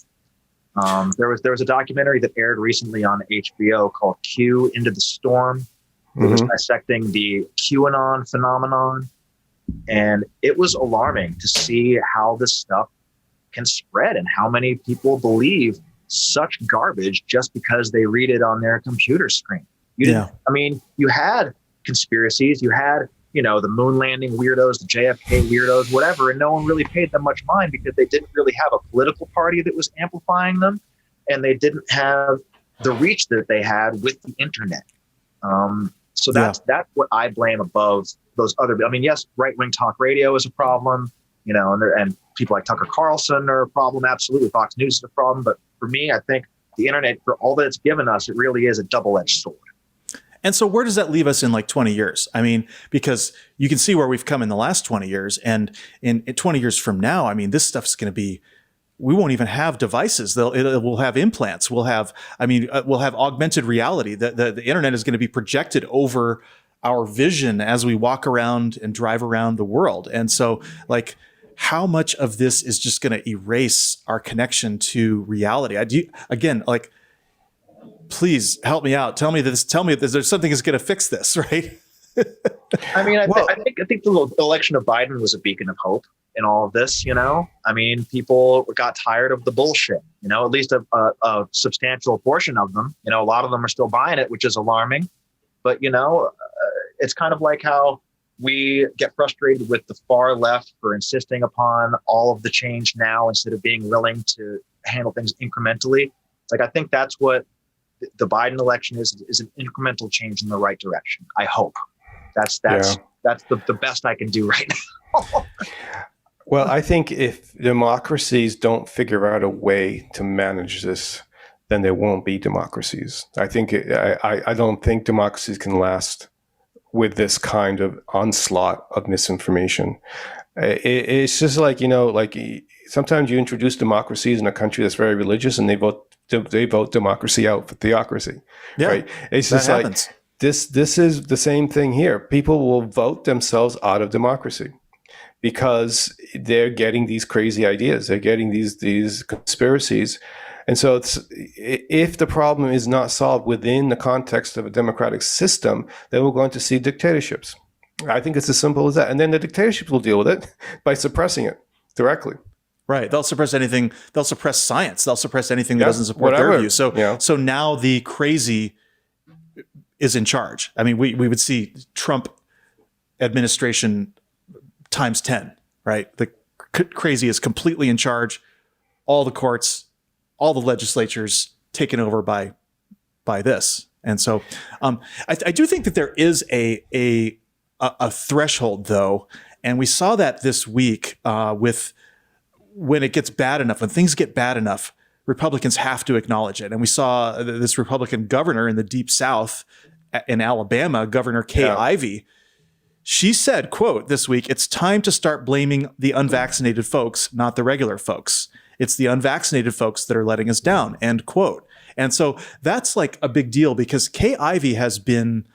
There was a documentary that aired recently on HBO called Q Into the Storm. It was dissecting the QAnon phenomenon, and it was alarming to see how this stuff can spread and how many people believe such garbage just because they read it on their computer screen. I mean, you had conspiracies, you had, the moon landing weirdos, the JFK weirdos, whatever, and no one really paid them much mind because they didn't really have a political party that was amplifying them, and they didn't have the reach that they had with the internet. So that's what I blame above those other. I mean, yes, right-wing talk radio is a problem, and people like Tucker Carlson are a problem. Absolutely, Fox News is a problem. But for me, I think the internet, for all that it's given us, it really is a double-edged sword. And so where does that leave us in like 20 years? I mean, because you can see where we've come in the last 20 years. And in 20 years from now, I mean, this stuff's going to be, we won't even have devices. We'll have implants. We'll have augmented reality. The internet is going to be projected over our vision as we walk around and drive around the world. And so like, how much of this is just going to erase our connection to reality? Please help me out. Tell me this. There's something that's going to fix this, right? I mean, I think the election of Biden was a beacon of hope in all of this. I mean, people got tired of the bullshit. At least a substantial portion of them. A lot of them are still buying it, which is alarming. But it's kind of like how we get frustrated with the far left for insisting upon all of the change now instead of being willing to handle things incrementally. It's like, I think that's what the Biden election is an incremental change in the right direction. I hope that's the best I can do right now. Well, I think if democracies don't figure out a way to manage this, then there won't be democracies. I don't think democracies can last with this kind of onslaught of misinformation. It's just like, like sometimes you introduce democracies in a country that's very religious and they vote democracy out for theocracy. Yeah, right? It's just that like happens. This is the same thing here. People will vote themselves out of democracy because they're getting these crazy ideas. They're getting these conspiracies. And so if the problem is not solved within the context of a democratic system, then we're going to see dictatorships. I think it's as simple as that. And then the dictatorships will deal with it by suppressing it directly. Right. They'll suppress anything. They'll suppress science. They'll suppress anything that doesn't support their view. So now the crazy is in charge. I mean, we would see Trump administration times 10, right? The crazy is completely in charge. All the courts, all the legislatures taken over by this. And so I do think that there is a threshold, though. And we saw that this week with when it gets bad enough, when things get bad enough, Republicans have to acknowledge it. And we saw this Republican governor in the Deep South in Alabama, Governor Kay Ivey. She said, quote, this week, "It's time to start blaming the unvaccinated folks, not the regular folks. It's the unvaccinated folks that are letting us down," end quote. And so that's like a big deal because Kay Ivey has been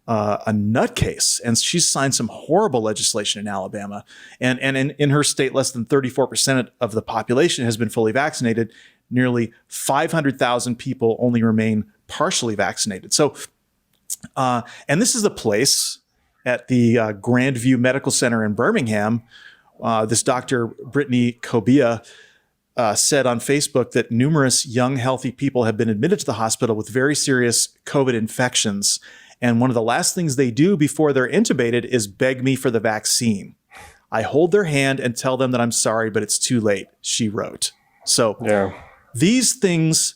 a nutcase, and she's signed some horrible legislation in Alabama. And in her state, less than 34% of the population has been fully vaccinated. Nearly 500,000 people only remain partially vaccinated. So, and this is a place at the Grandview Medical Center in Birmingham. This Dr. Brittany Kobia said on Facebook that numerous young, healthy people have been admitted to the hospital with very serious COVID infections. And one of the last things they do before they're intubated is beg me for the vaccine. I hold their hand and tell them that I'm sorry, but it's too late, she wrote. So these things,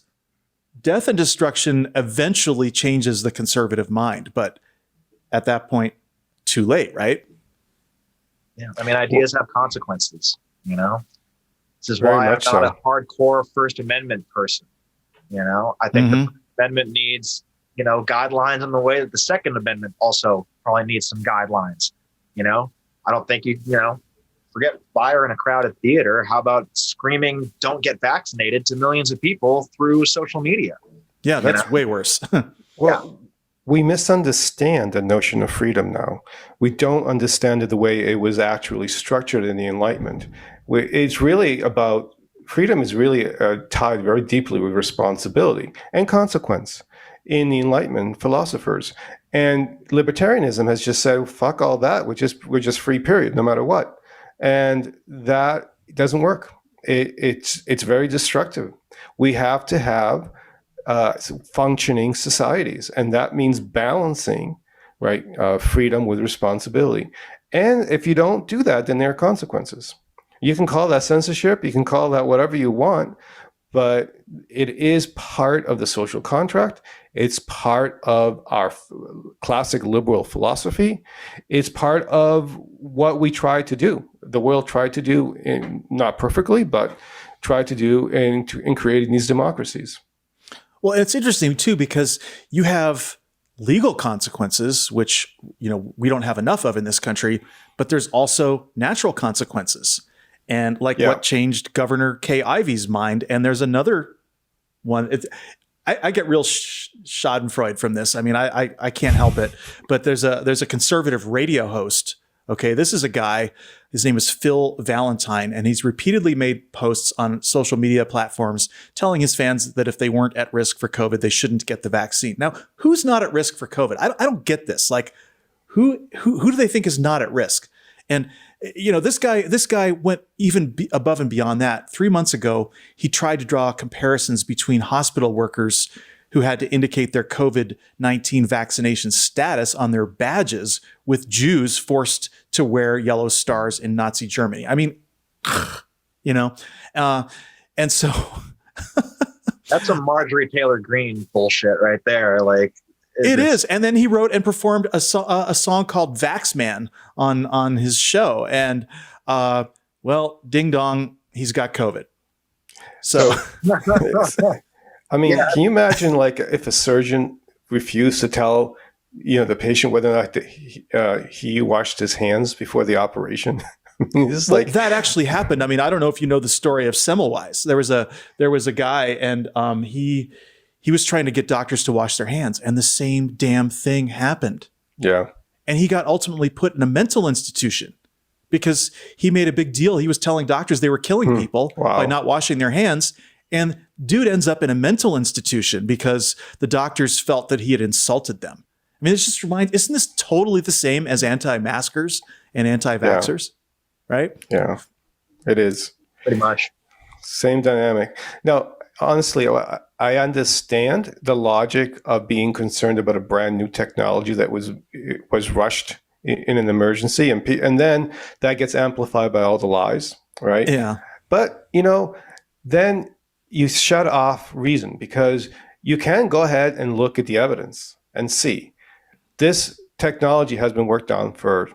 death and destruction eventually changes the conservative mind. But at that point, too late, right? Yeah. I mean, ideas have consequences, This is why I'm not a hardcore First Amendment person. I think the First Amendment needs, guidelines in the way that the Second Amendment also probably needs some guidelines. I don't think forget fire in a crowded theater. How about screaming, "Don't get vaccinated" to millions of people through social media? Yeah, that's way worse. We misunderstand the notion of freedom now. We don't understand it the way it was actually structured in the Enlightenment. It's really about freedom is really tied very deeply with responsibility and consequence in the Enlightenment philosophers. And libertarianism has just said, fuck all that. We're just free, period, no matter what. And that doesn't work. It's very destructive. We have to have functioning societies, and that means balancing, right, freedom with responsibility. And if you don't do that, then there are consequences. You can call that censorship, you can call that whatever you want, but it is part of the social contract. It's part of our classic liberal philosophy. It's part of what we try to do. The world tried to do, not perfectly, but tried to do in creating these democracies. Well, it's interesting too, because you have legal consequences, which, we don't have enough of in this country, but there's also natural consequences. And what changed Governor Kay Ivey's mind. And there's another one. I get real schadenfreude from this. I mean, I can't help it. But there's a conservative radio host. Okay, this is a guy. His name is Phil Valentine, and he's repeatedly made posts on social media platforms telling his fans that if they weren't at risk for COVID, they shouldn't get the vaccine. Now, who's not at risk for COVID? I don't get this. Like, who do they think is not at risk? And this guy went even above and beyond that. 3 months ago, he tried to draw comparisons between hospital workers who had to indicate their COVID-19 vaccination status on their badges, with Jews forced to wear yellow stars in Nazi Germany. I mean, you know, and so that's some Marjorie Taylor Greene bullshit right there. Like, it is. And then he wrote and performed a song called Vax Man on his show. And, well, ding dong, he's got COVID. So, I mean, can you imagine, like, if a surgeon refused to tell, the patient whether or not he washed his hands before the operation? This is like that actually happened. I mean, I don't know if you know the story of Semmelweis. There was a guy, and he was trying to get doctors to wash their hands, and the same damn thing happened. Yeah. And he got ultimately put in a mental institution because he made a big deal. He was telling doctors they were killing people by not washing their hands. And dude ends up in a mental institution because the doctors felt that he had insulted them. I mean, isn't this totally the same as anti-maskers and anti-vaxxers? Yeah. Right? Yeah, it is. Pretty much. Same dynamic. Now, honestly, I understand the logic of being concerned about a brand new technology that was rushed in an emergency, and then that gets amplified by all the lies, right? Yeah. But, then you shut off reason, because you can go ahead and look at the evidence and see this technology has been worked on for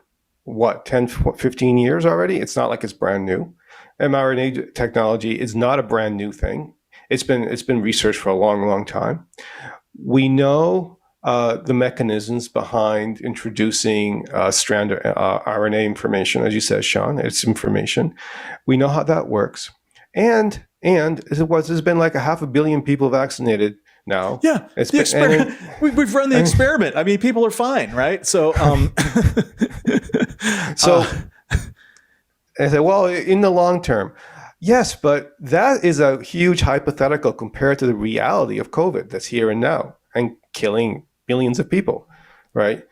10, 15 years already. It's not like it's brand new. mRNA technology is not a brand new thing. It's been researched for a long, long time. We know the mechanisms behind introducing strand RNA information, as you said, Sean. It's information. We know how that works, and there's been like 500 million people vaccinated now. Yeah, we've run the experiment. I mean, people are fine, right? So, I say, well, in the long term, yes, but that is a huge hypothetical compared to the reality of COVID that's here and now and killing millions of people, right?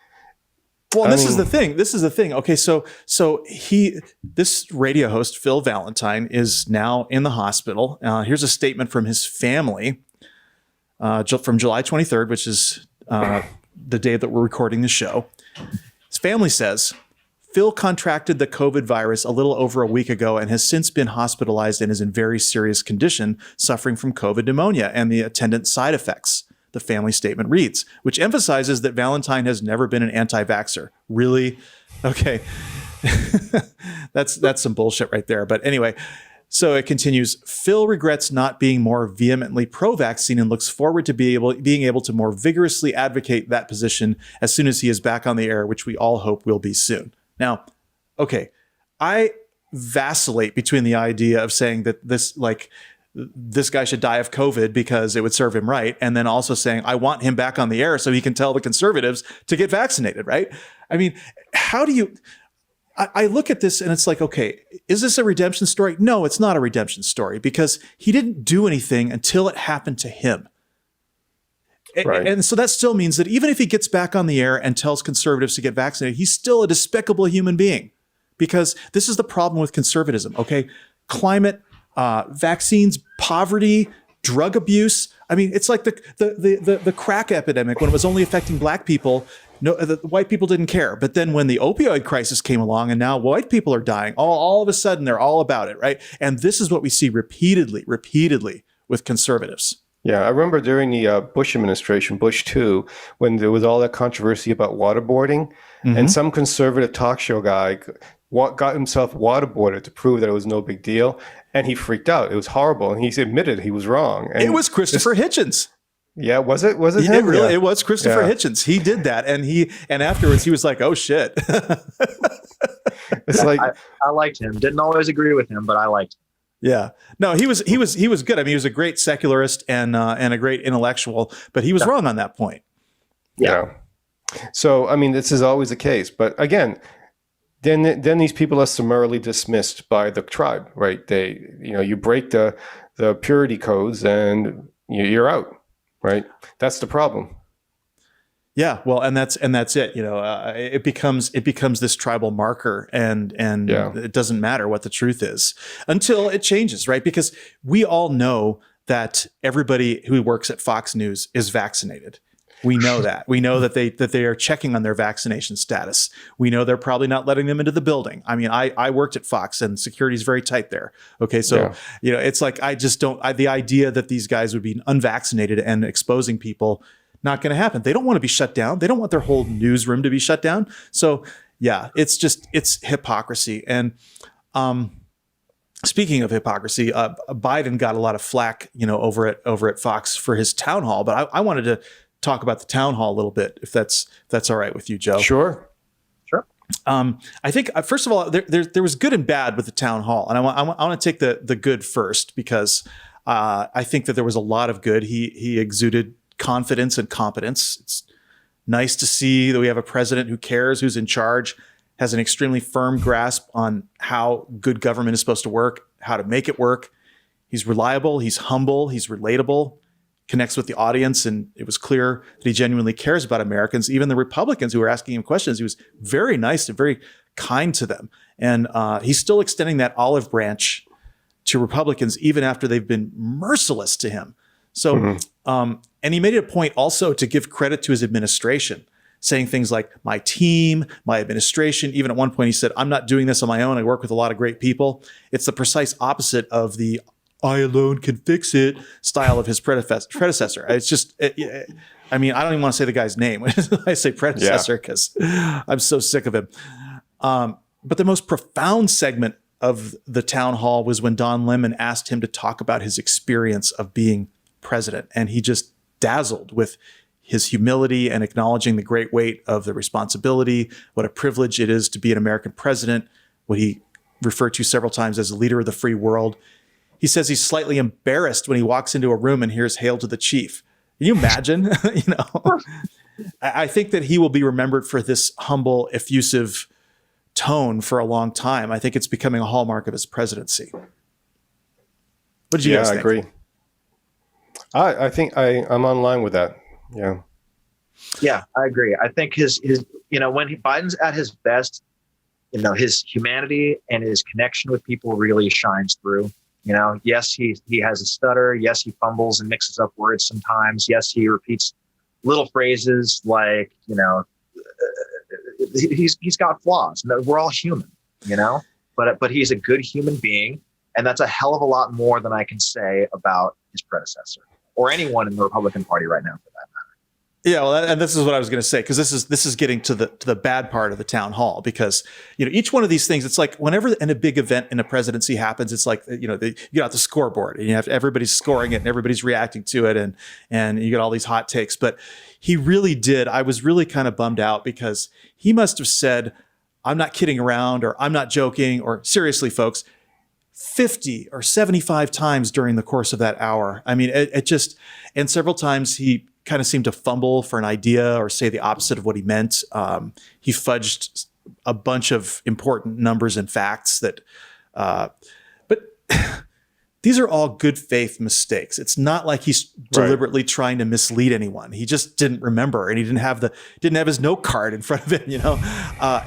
Well, this is the thing. Okay, so this radio host, Phil Valentine, is now in the hospital. Here's a statement from his family from July 23rd, which is the day that we're recording the show. His family says, Phil contracted the COVID virus a little over a week ago and has since been hospitalized and is in very serious condition, suffering from COVID pneumonia and the attendant side effects. The family statement reads, which emphasizes that Valentine has never been an anti-vaxxer. Really? Okay. That's some bullshit right there. But anyway, so it continues. Phil regrets not being more vehemently pro-vaccine and looks forward to being able to more vigorously advocate that position as soon as he is back on the air, which we all hope will be soon. Now, okay, I vacillate between the idea of saying that this guy should die of COVID because it would serve him right, and then also saying, I want him back on the air so he can tell the conservatives to get vaccinated, right? I mean, how do you... I look at this and it's like, okay, is this a redemption story? No, it's not a redemption story because he didn't do anything until it happened to him. Right. And so that still means that even if he gets back on the air and tells conservatives to get vaccinated, he's still a despicable human being, because this is the problem with conservatism. Okay. Climate, vaccines, poverty, drug abuse. I mean, it's like the crack epidemic when it was only affecting black people. No, the white people didn't care. But then when the opioid crisis came along and now white people are dying, all of a sudden they're all about it, right? And this is what we see repeatedly with conservatives. Yeah, I remember during the Bush administration, Bush 2, when there was all that controversy about waterboarding, and some conservative talk show guy got himself waterboarded to prove that it was no big deal, and he freaked out. It was horrible, and he admitted he was wrong. And it was Christopher Hitchens. Yeah, was it? Was it him? Really, it was Christopher Hitchens. He did that, and afterwards he was like, "Oh shit." It's like I liked him. Didn't always agree with him, but I liked him. Yeah, no, he was good. I mean, he was a great secularist and a great intellectual, but he was wrong on that point. Yeah. So I mean, this is always the case, but again, then these people are summarily dismissed by the tribe, right? You break the purity codes and you're out. Right. That's the problem. Yeah. Well, and that's it. It becomes this tribal marker, and it doesn't matter what the truth is until it changes. Right. Because we all know that everybody who works at Fox News is vaccinated. We know that. We know that they are checking on their vaccination status. We know they're probably not letting them into the building. I mean, I worked at Fox and security is very tight there. Okay. So, it's like, I just don't, the idea that these guys would be unvaccinated and exposing people, not going to happen. They don't want to be shut down. They don't want their whole newsroom to be shut down. So yeah, it's hypocrisy. And, speaking of hypocrisy, Biden got a lot of flack, over at Fox for his town hall, but I wanted to talk about the town hall a little bit, if that's all right with you, Joe. Sure. I think first of all, there was good and bad with the town hall, and I want to take the good first, because I think that there was a lot of good. He exuded confidence and competence. It's nice to see that we have a president who cares, who's in charge, has an extremely firm grasp on how good government is supposed to work, how to make it work. He's reliable, he's humble, he's relatable, connects with the audience, and it was clear that he genuinely cares about Americans. Even the Republicans who were asking him questions, he was very nice and very kind to them. And he's still extending that olive branch to Republicans even after they've been merciless to him. So, and he made it a point also to give credit to his administration, saying things like my team, my administration. Even at one point he said, I'm not doing this on my own. I work with a lot of great people. It's the precise opposite of the I alone can fix it style of his predecessor. It's just, I mean, I don't even want to say the guy's name. I say predecessor because I'm so sick of him. But the most profound segment of the town hall was when Don Lemon asked him to talk about his experience of being president. And he just dazzled with his humility and acknowledging the great weight of the responsibility, what a privilege it is to be an American president, what he referred to several times as a leader of the free world. He says he's slightly embarrassed when he walks into a room and hears "Hail to the Chief." Can you imagine? I think that he will be remembered for this humble, effusive tone for a long time. I think it's becoming a hallmark of his presidency. What did you guys think? I agree. I think I'm on line with that. Yeah. Yeah, I agree. I think his when Biden's at his best, his humanity and his connection with people really shines through. Yes, he has a stutter. Yes, he fumbles and mixes up words sometimes. Yes, he repeats little phrases like, he's got flaws. We're all human, but he's a good human being. And that's a hell of a lot more than I can say about his predecessor or anyone in the Republican Party right now, for that matter. Yeah, well, and this is what I was going to say, because this is getting to the bad part of the town hall, because each one of these things, it's like whenever in a big event in a presidency happens, it's like you got the scoreboard and you have everybody's scoring it and everybody's reacting to it, and you get all these hot takes. But he really did. I was really kind of bummed out because he must have said, "I'm not kidding around," or "I'm not joking," or "Seriously, folks," 50 or 75 times during the course of that hour. I mean, it just, and several times he kind of seemed to fumble for an idea or say the opposite of what he meant. He fudged a bunch of important numbers and facts that, but these are all good faith mistakes. It's not like he's deliberately trying to mislead anyone. He just didn't remember, and he didn't have his note card in front of him.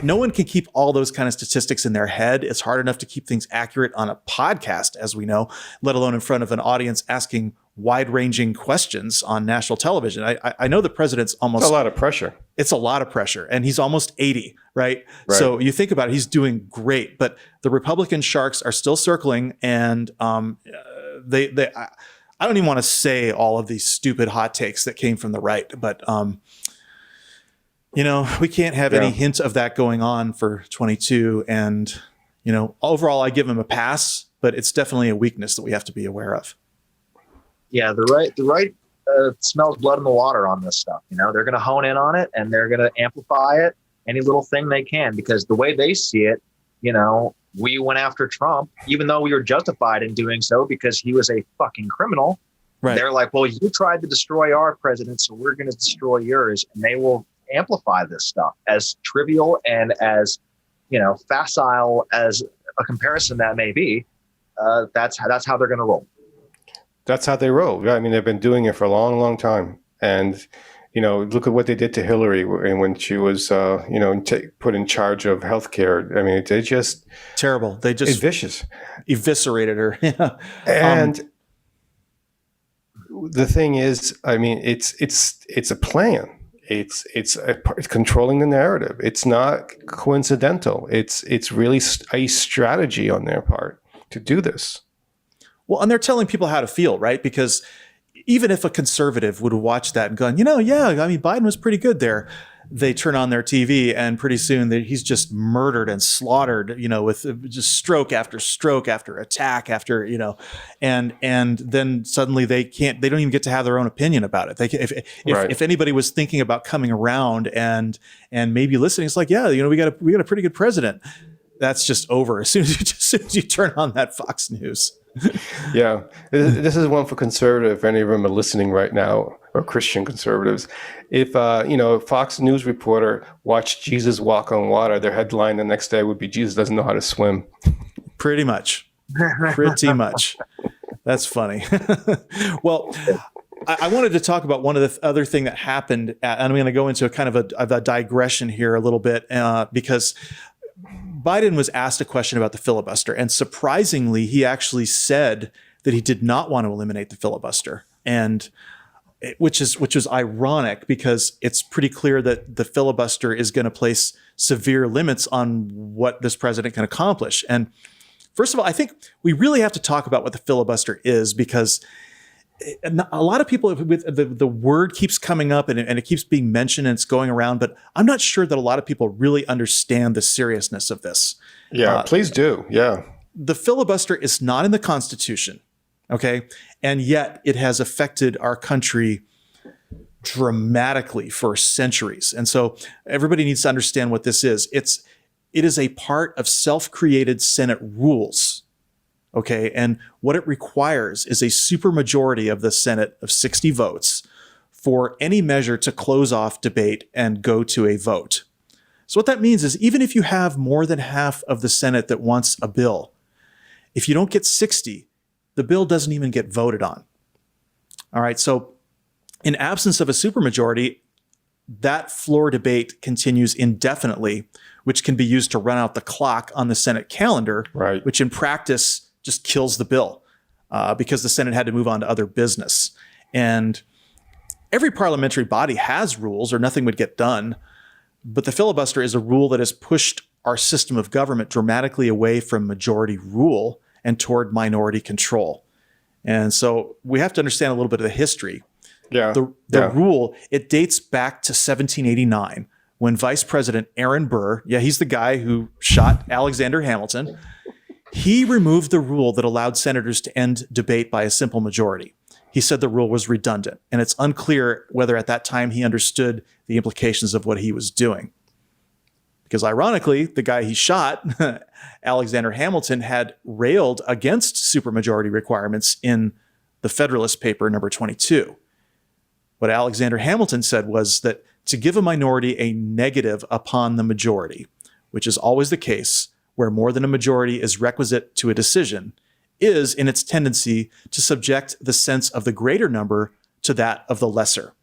No one can keep all those kind of statistics in their head. It's hard enough to keep things accurate on a podcast, as we know, let alone in front of an audience asking wide-ranging questions on national television. I know the president's almost... It's a lot of pressure. It's a lot of pressure. And he's almost 80, right? So you think about it, he's doing great. But the Republican sharks are still circling. And I don't even want to say all of these stupid hot takes that came from the right. But, we can't have any hint of that going on for 22. And, overall, I give him a pass. But it's definitely a weakness that we have to be aware of. Yeah, the right smells blood in the water on this stuff. They're going to hone in on it and they're going to amplify it any little thing they can, because the way they see it, we went after Trump, even though we were justified in doing so because he was a fucking criminal. Right. They're like, well, you tried to destroy our president, so we're going to destroy yours. And they will amplify this stuff, as trivial and as, facile as a comparison that may be. That's how they're going to roll. That's how they roll. I mean, they've been doing it for a long, long time. And, look at what they did to Hillary when she was, put in charge of healthcare. I mean, they just... Terrible. They just... Vicious. Eviscerated her. And the thing is, I mean, it's a plan. It's controlling the narrative. It's not coincidental. It's really a strategy on their part to do this. Well, and they're telling people how to feel, right? Because even if a conservative would watch that and gone, yeah, I mean, Biden was pretty good there. They turn on their TV and pretty soon he's just murdered and slaughtered, with just stroke after attack after, and then suddenly they don't even get to have their own opinion about it. If anybody was thinking about coming around and maybe listening, it's like, yeah, we got a pretty good president. That's just over as soon as you turn on that Fox News. Yeah, this is one for conservative. If any of them are listening right now, or Christian conservatives, if a Fox News reporter watched Jesus walk on water, their headline the next day would be "Jesus doesn't know how to swim." Pretty much. That's funny. Well, I wanted to talk about one of the other thing that happened, and I'm going to go into a kind of a digression here a little bit because Biden was asked a question about the filibuster, and surprisingly, he actually said that he did not want to eliminate the filibuster, and which was ironic because it's pretty clear that the filibuster is going to place severe limits on what this president can accomplish. And first of all, I think we really have to talk about what the filibuster is, because a lot of people, the word keeps coming up and it keeps being mentioned and it's going around, but I'm not sure that a lot of people really understand the seriousness of this. Yeah, please do. Yeah. The filibuster is not in the Constitution, okay? And yet it has affected our country dramatically for centuries. And so everybody needs to understand what this is. It is a part of self-created Senate rules. Okay, and what it requires is a supermajority of the Senate of 60 votes for any measure to close off debate and go to a vote. So what that means is even if you have more than half of the Senate that wants a bill, if you don't get 60, the bill doesn't even get voted on. All right, so in absence of a supermajority, that floor debate continues indefinitely, which can be used to run out the clock on the Senate calendar, right, which in practice just kills the bill because the Senate had to move on to other business. And every parliamentary body has rules or nothing would get done. But the filibuster is a rule that has pushed our system of government dramatically away from majority rule and toward minority control. And so we have to understand a little bit of the history. Yeah. The rule, it dates back to 1789 when Vice President Aaron Burr, he's the guy who shot Alexander Hamilton, he removed the rule that allowed senators to end debate by a simple majority. He said the rule was redundant, and it's unclear whether at that time he understood the implications of what he was doing. Because ironically, the guy he shot, Alexander Hamilton, had railed against supermajority requirements in the Federalist Paper number 22. What Alexander Hamilton said was that to give a minority a negative upon the majority, which is always the case, where more than a majority is requisite to a decision, is in its tendency to subject the sense of the greater number to that of the lesser.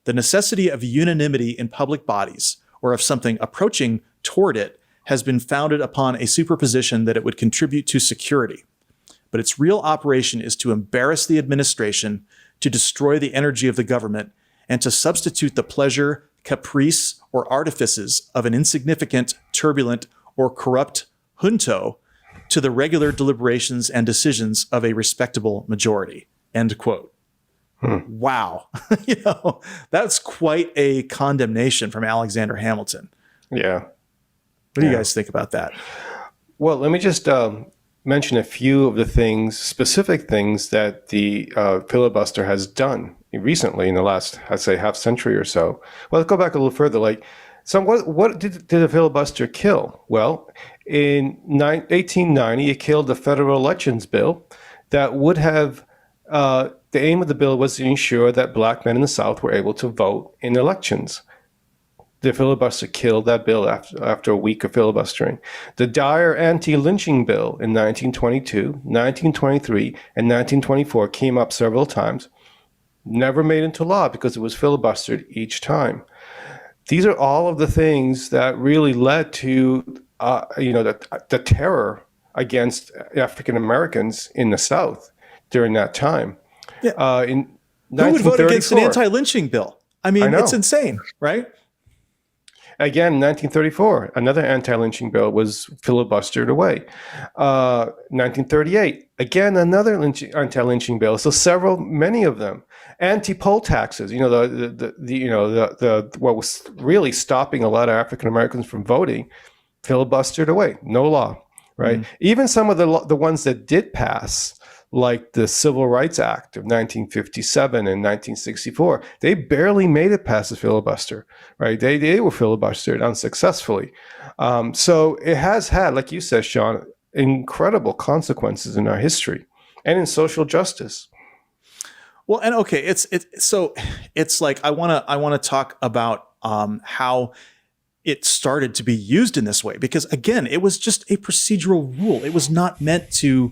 The necessity of unanimity in public bodies, or of something approaching toward it, has been founded upon a superposition that it would contribute to security. But its real operation is to embarrass the administration, to destroy the energy of the government, and to substitute the pleasure, caprice, or artifices of an insignificant, turbulent, or corrupt junto to the regular deliberations and decisions of a respectable majority. End quote. Wow. That's quite a condemnation from Alexander Hamilton. Yeah. What do you guys think about that? Well, let me just mention a few of the specific things that the filibuster has done recently in the last, I'd say, half century or so. Well, let's go back a little further. So what did the filibuster kill? Well, in 1890, it killed the federal elections bill that would have, the aim of the bill was to ensure that black men in the South were able to vote in elections. The filibuster killed that bill after a week of filibustering. The Dyer anti-lynching bill in 1922, 1923, and 1924 came up several times, never made into law because it was filibustered each time. These are all of the things that really led to, the terror against African Americans in the South during that time. Yeah. Who would vote against an 1934. anti-lynching bill? I mean, know. it's insane, right? Again, 1934, another anti-lynching bill was filibustered away. 1938, again, another anti-lynching bill. So many of them. Anti-poll taxes. What was really stopping a lot of African Americans from voting, filibustered away. No law, right? Even some of the ones that did pass, like the Civil Rights Act of 1957 and 1964, they barely made it past the filibuster, right? They were filibustered unsuccessfully. So it has had, like you said, Sean, incredible consequences in our history and in social justice. Well, and okay, it's like I want to talk about how it started to be used in this way, because again, it was just a procedural rule. It was not meant to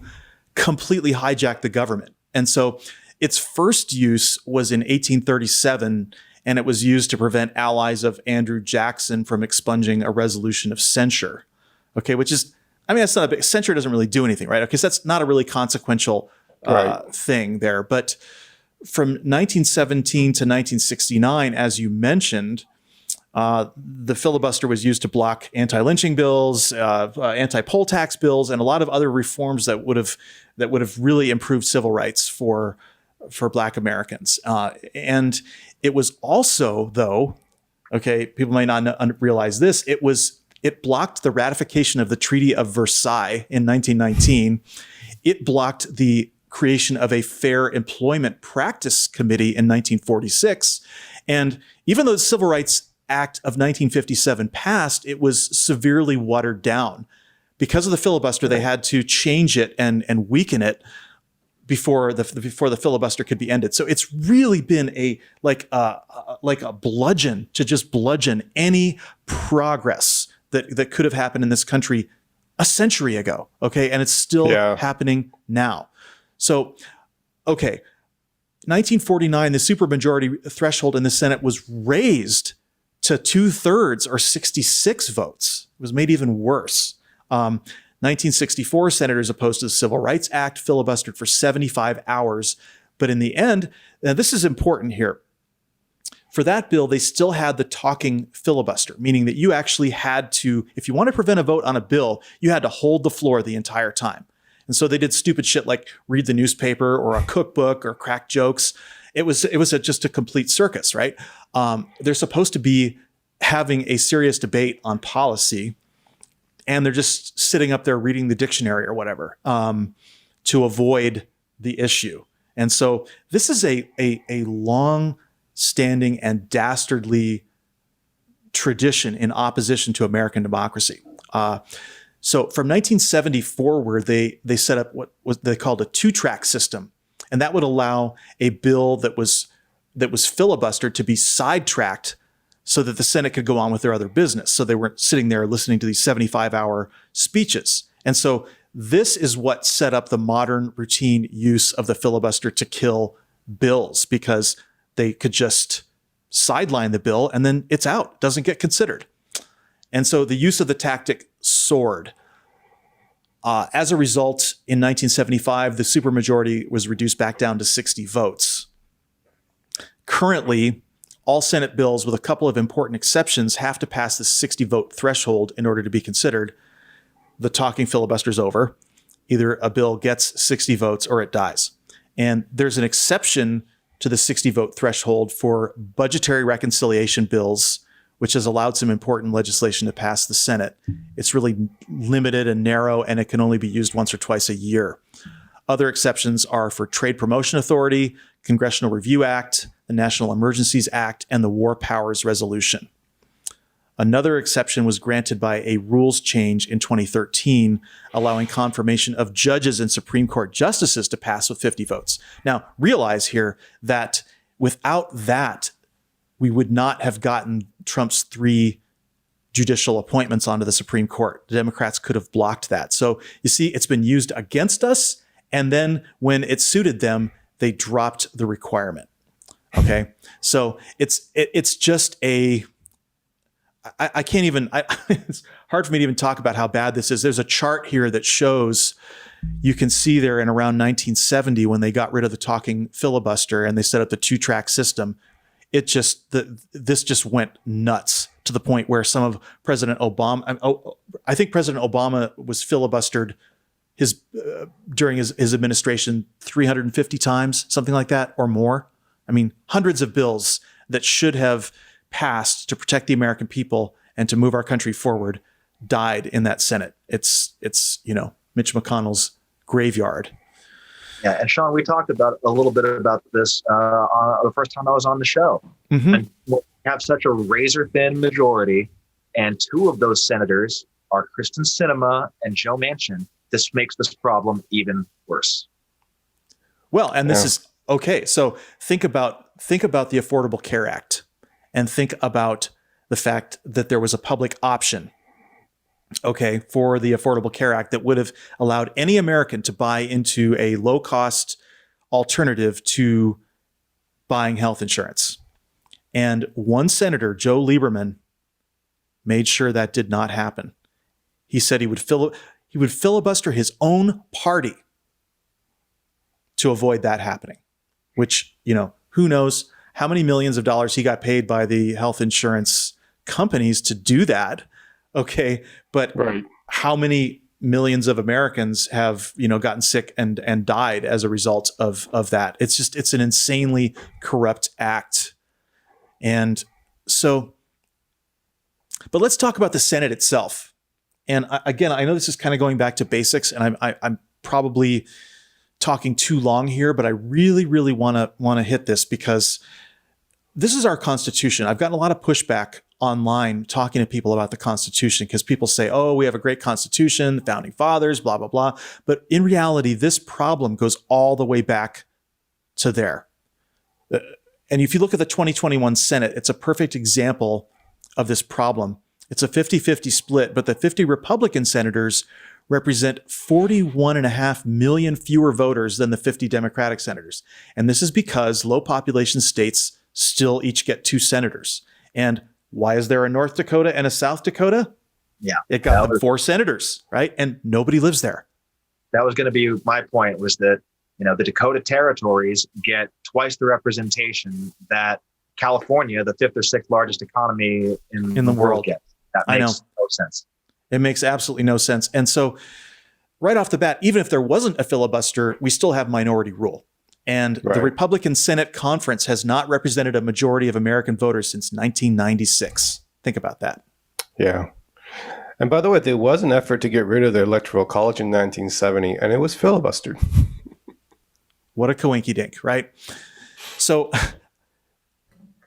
completely hijack the government. And so its first use was in 1837, and it was used to prevent allies of Andrew Jackson from expunging a resolution of censure. Okay, which is, I mean, that's not a big, censure doesn't really do anything, right? Okay, so that's not a really consequential thing there. But from 1917 to 1969, as you mentioned, the filibuster was used to block anti-lynching bills, anti-poll tax bills, and a lot of other reforms that would have really improved civil rights for Black Americans. And it was also, though, okay, people may not realize this, it blocked the ratification of the Treaty of Versailles in 1919. It blocked the creation of a Fair Employment Practice Committee in 1946. And even though the Civil Rights Act of 1957 passed, it was severely watered down. Because of the filibuster, they had to change it and weaken it before the filibuster could be ended. So it's really been like a bludgeon to just bludgeon any progress that could have happened in this country a century ago. Okay, and it's still happening now. So, okay, 1949, the supermajority threshold in the Senate was raised to 2/3 or 66 votes. It was made even worse. 1964, senators opposed to the Civil Rights Act filibustered for 75 hours. But in the end, now this is important here. For that bill, they still had the talking filibuster, meaning that you actually had to, if you want to prevent a vote on a bill, you had to hold the floor the entire time. And so they did stupid shit like read the newspaper or a cookbook or crack jokes. It was just a complete circus, right? They're supposed to be having a serious debate on policy, and they're just sitting up there reading the dictionary or whatever to avoid the issue. And so this is a long-standing and dastardly tradition in opposition to American democracy. So from 1970 forward, they set up what they called a two-track system, and that would allow a bill that was filibustered to be sidetracked so that the Senate could go on with their other business. So they weren't sitting there listening to these 75-hour speeches. And so this is what set up the modern routine use of the filibuster to kill bills, because they could just sideline the bill and then it's out, doesn't get considered. And so the use of the tactic soared. As a result, in 1975, the supermajority was reduced back down to 60 votes. Currently, all Senate bills, with a couple of important exceptions, have to pass the 60-vote threshold in order to be considered. The talking filibuster's over. Either a bill gets 60 votes or it dies. And there's an exception to the 60-vote threshold for budgetary reconciliation bills, which has allowed some important legislation to pass the Senate. It's really limited and narrow, and it can only be used once or twice a year. Other exceptions are for Trade Promotion Authority, Congressional Review Act, the National Emergencies Act, and the War Powers Resolution. Another exception was granted by a rules change in 2013, allowing confirmation of judges and Supreme Court justices to pass with 50 votes. Now, realize here that without that, we would not have gotten Trump's 3 judicial appointments onto the Supreme Court. The Democrats could have blocked that. So you see, it's been used against us. And then when it suited them, they dropped the requirement. Okay. So it's just I can't even, it's hard for me to even talk about how bad this is. There's a chart here that shows you can see there in around 1970 when they got rid of the talking filibuster and they set up the 2-track system, this just went nuts to the point where some of President Obama, I think President Obama was filibustered during his administration 350 times, something like that, or more. I mean, hundreds of bills that should have passed to protect the American people and to move our country forward died in that Senate. It's Mitch McConnell's graveyard. Yeah, and Sean, we talked about a little bit about this the first time I was on the show. Mm-hmm. And we have such a razor-thin majority, and 2 of those senators are Kristen Sinema and Joe Manchin. This makes this problem even worse. Well, and this is okay. So think about the Affordable Care Act, and think about the fact that there was a public option, okay, for the Affordable Care Act that would have allowed any American to buy into a low-cost alternative to buying health insurance. And one senator, Joe Lieberman, made sure that did not happen. He said he would filibuster his own party to avoid that happening, which, who knows how many millions of dollars he got paid by the health insurance companies to do that. Okay. But how many millions of Americans have, gotten sick and died as a result of that? It's an insanely corrupt act. And so, but let's talk about the Senate itself. And again, I know this is kind of going back to basics, and I'm probably talking too long here, but I really, really want to hit this because this is our Constitution. I've gotten a lot of pushback online talking to people about the Constitution because people say, oh, we have a great Constitution, the Founding Fathers, blah, blah, blah. But in reality, this problem goes all the way back to there. And if you look at the 2021 Senate, it's a perfect example of this problem. It's a 50-50 split, but the 50 Republican senators represent 41.5 million fewer voters than the 50 Democratic senators. And this is because low population states still each get 2 senators. And why is there a North Dakota and a South Dakota? Yeah. It got them 4 senators, right? And nobody lives there. That was going to be my point, was that, the Dakota territories get twice the representation that California, the 5th or 6th largest economy in the world, gets. That makes no sense. It makes absolutely no sense. And so right off the bat, even if there wasn't a filibuster, we still have minority rule. And the Republican Senate Conference has not represented a majority of American voters since 1996. Think about that. Yeah. And by the way, there was an effort to get rid of the Electoral College in 1970, and it was filibustered. What a coinky-dink, right? So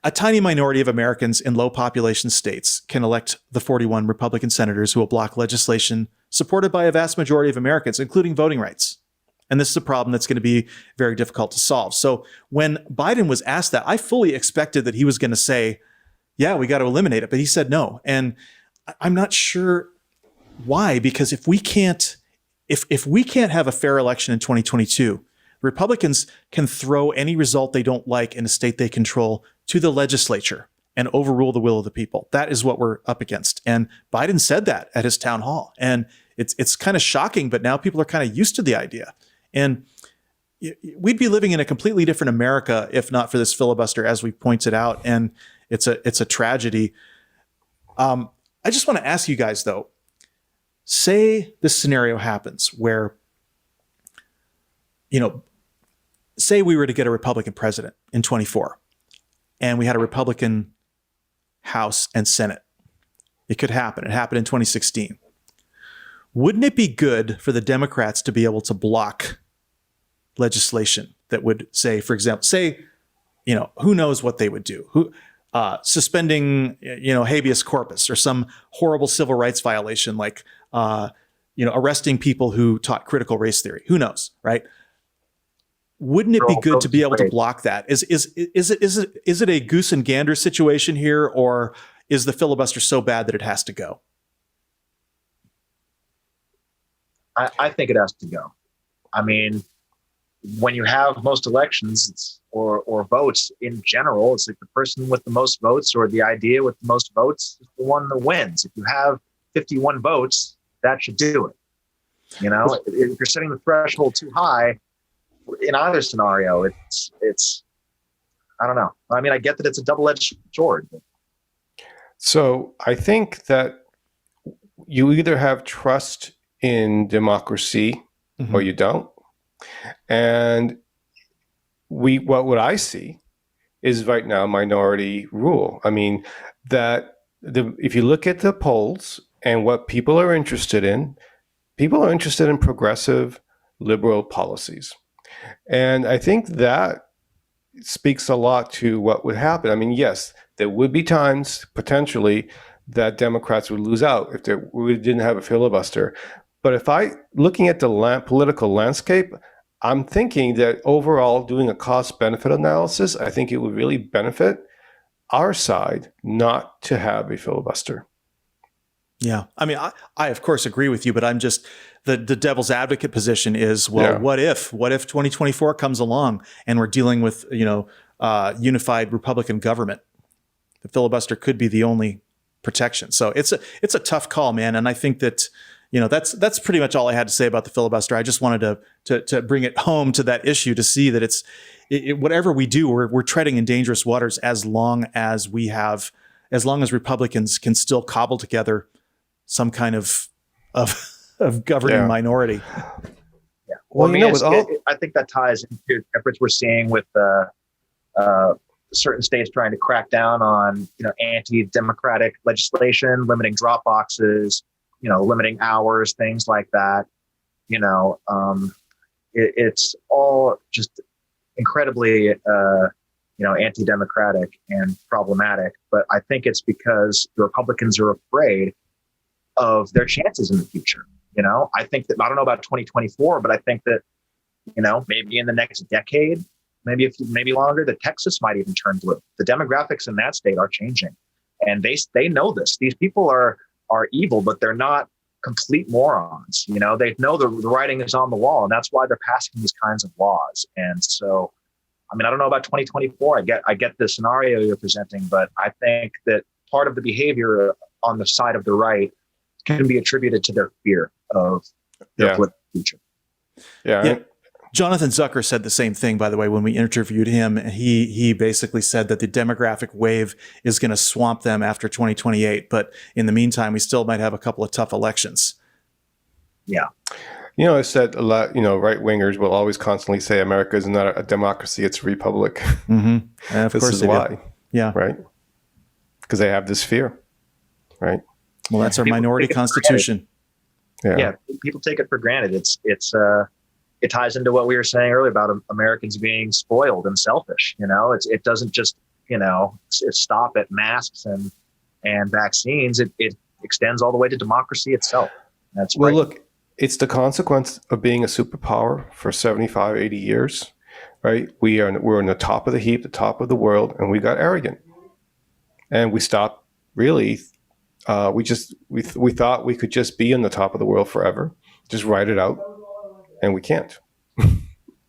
a tiny minority of Americans in low population states can elect the 41 Republican senators who will block legislation supported by a vast majority of Americans, including voting rights. And this is a problem that's going to be very difficult to solve. So when Biden was asked that, I fully expected that he was going to say, yeah, we got to eliminate it. But he said no. And I'm not sure why, because if we can't have a fair election in 2022, Republicans can throw any result they don't like in a state they control to the legislature and overrule the will of the people. That is what we're up against. And Biden said that at his town hall. And it's kind of shocking, but now people are kind of used to the idea. And we'd be living in a completely different America if not for this filibuster, as we pointed out. And it's a tragedy. I just want to ask you guys, though, say this scenario happens where, say we were to get a Republican president in 24 and we had a Republican House and Senate. It could happen. It happened in 2016. Wouldn't it be good for the Democrats to be able to block legislation that would say, for example, who knows what they would do? Suspending, habeas corpus or some horrible civil rights violation like, arresting people who taught critical race theory. Who knows, right? Wouldn't it be good to be able to block that? Is it a goose and gander situation here, or is the filibuster so bad that it has to go? I think it has to go. I mean, when you have most elections or votes in general, it's like the person with the most votes or the idea with the most votes is the one that wins. If you have 51 votes, that should do it. You know, if you're setting the threshold too high in either scenario, it's I don't know. I mean, I get that it's a double-edged sword. So I think that you either have trust in democracy or you don't. And what I see is right now minority rule. I mean, that if you look at the polls and what people are interested in progressive liberal policies. And I think that speaks a lot to what would happen. I mean, yes, there would be times potentially that Democrats would lose out if we didn't have a filibuster. But looking at the political landscape, I'm thinking that overall, doing a cost-benefit analysis, I think it would really benefit our side not to have a filibuster. Yeah. I mean, I of course agree with you, but I'm just the devil's advocate position is, well, what if 2024 comes along and we're dealing with, unified Republican government? The filibuster could be the only protection. So it's a tough call, man. And I think that, that's pretty much all I had to say about the filibuster. I just wanted to bring it home to that issue to see that whatever we do, we're treading in dangerous waters as long as Republicans can still cobble together some kind of governing minority. Yeah. Well, I think that ties into efforts we're seeing with certain states trying to crack down on, anti-democratic legislation, limiting drop boxes, limiting hours, things like that. It's all just incredibly, anti-democratic and problematic. But I think it's because the Republicans are afraid of their chances in the future. I think that, I don't know about 2024, but I think that, maybe in the next decade, maybe longer, that Texas might even turn blue. The demographics in that state are changing, and they know this. These people are evil, but they're not complete morons. They know the writing is on the wall, and that's why they're passing these kinds of laws. And so, I mean, I don't know about 2024. I get the scenario you're presenting, but I think that part of the behavior on the side of the right can be attributed to their fear of their political future. Yeah. Jonathan Zucker said the same thing, by the way, when we interviewed him. He basically said that the demographic wave is going to swamp them after 2028. But in the meantime, we still might have a couple of tough elections. Yeah. I said a lot, right-wingers will always constantly say America is not a democracy, it's a republic. Mm-hmm. And of this course is why. Do. Yeah. Right? Because they have this fear, right? Well, that's our minority constitution. Yeah, people take it for granted. It ties into what we were saying earlier about Americans being spoiled and selfish. It doesn't just stop at masks and vaccines. It extends all the way to democracy itself. That's well. Look, it's the consequence of being a superpower for 75, 80 years, right? We're on the top of the heap, the top of the world, and we got arrogant, and we stopped really. We thought we could just be in the top of the world forever, just ride it out, and we can't.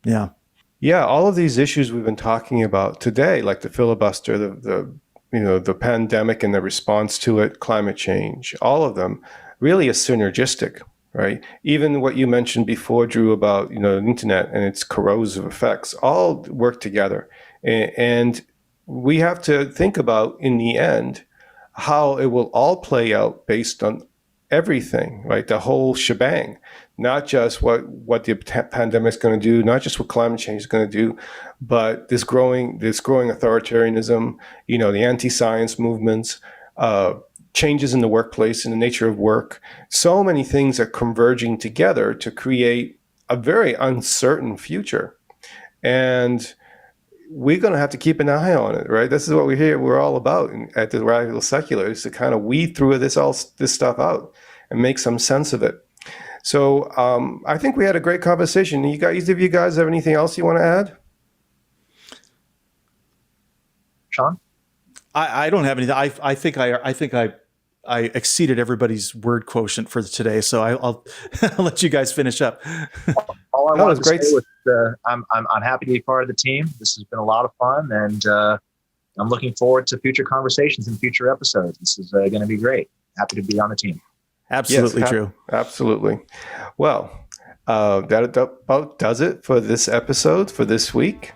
Yeah. All of these issues we've been talking about today, like the filibuster, the pandemic and the response to it, climate change, all of them really is synergistic, right? Even what you mentioned before, Drew, about the internet and its corrosive effects, all work together, and we have to think about in the end how it will all play out based on everything, right? The whole shebang, not just what the pandemic is going to do, not just what climate change is going to do, but this growing authoritarianism, the anti-science movements, changes in the workplace and the nature of work. So many things are converging together to create a very uncertain future. And we're going to have to keep an eye on it, right? This is what we're all about at the Radical Seculars, to kind of weed through this stuff out and make some sense of it. So I think we had a great conversation. Either of you guys have anything else you want to add? Sean? I don't have anything. I think I exceeded everybody's word quotient for today, so I'll let you guys finish up. All I wanted to say was I'm happy to be part of the team. This has been a lot of fun, and I'm looking forward to future conversations and future episodes. This is going to be great. Happy to be on the team. Absolutely true. Absolutely. Well, that about does it for this episode for this week.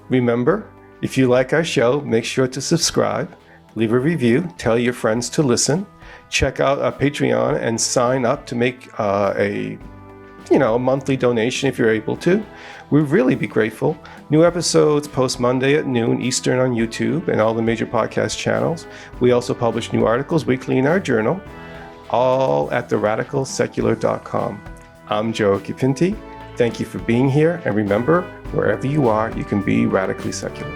Remember, if you like our show, make sure to subscribe, leave a review, tell your friends to listen, check out our Patreon and sign up to make a monthly donation if you're able to. We'd really be grateful. New episodes post Monday at noon Eastern on YouTube and all the major podcast channels. We also publish new articles weekly in our journal, all at theradicalsecular.com. I'm Joe Kipinti. Thank you for being here, and remember, wherever you are, you can be radically secular.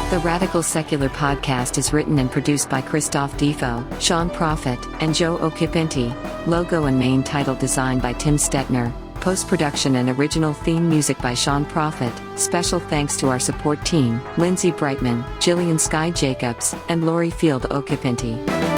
The Radical Secular podcast is written and produced by Christoph Defoe, Sean Prophet, and Joe Okipinti. Logo and main title designed by Tim Stetner. Post-production and original theme music by Sean Prophet. Special thanks to our support team, Lindsay Brightman, Jillian Sky Jacobs, and Lori Field Okipinti.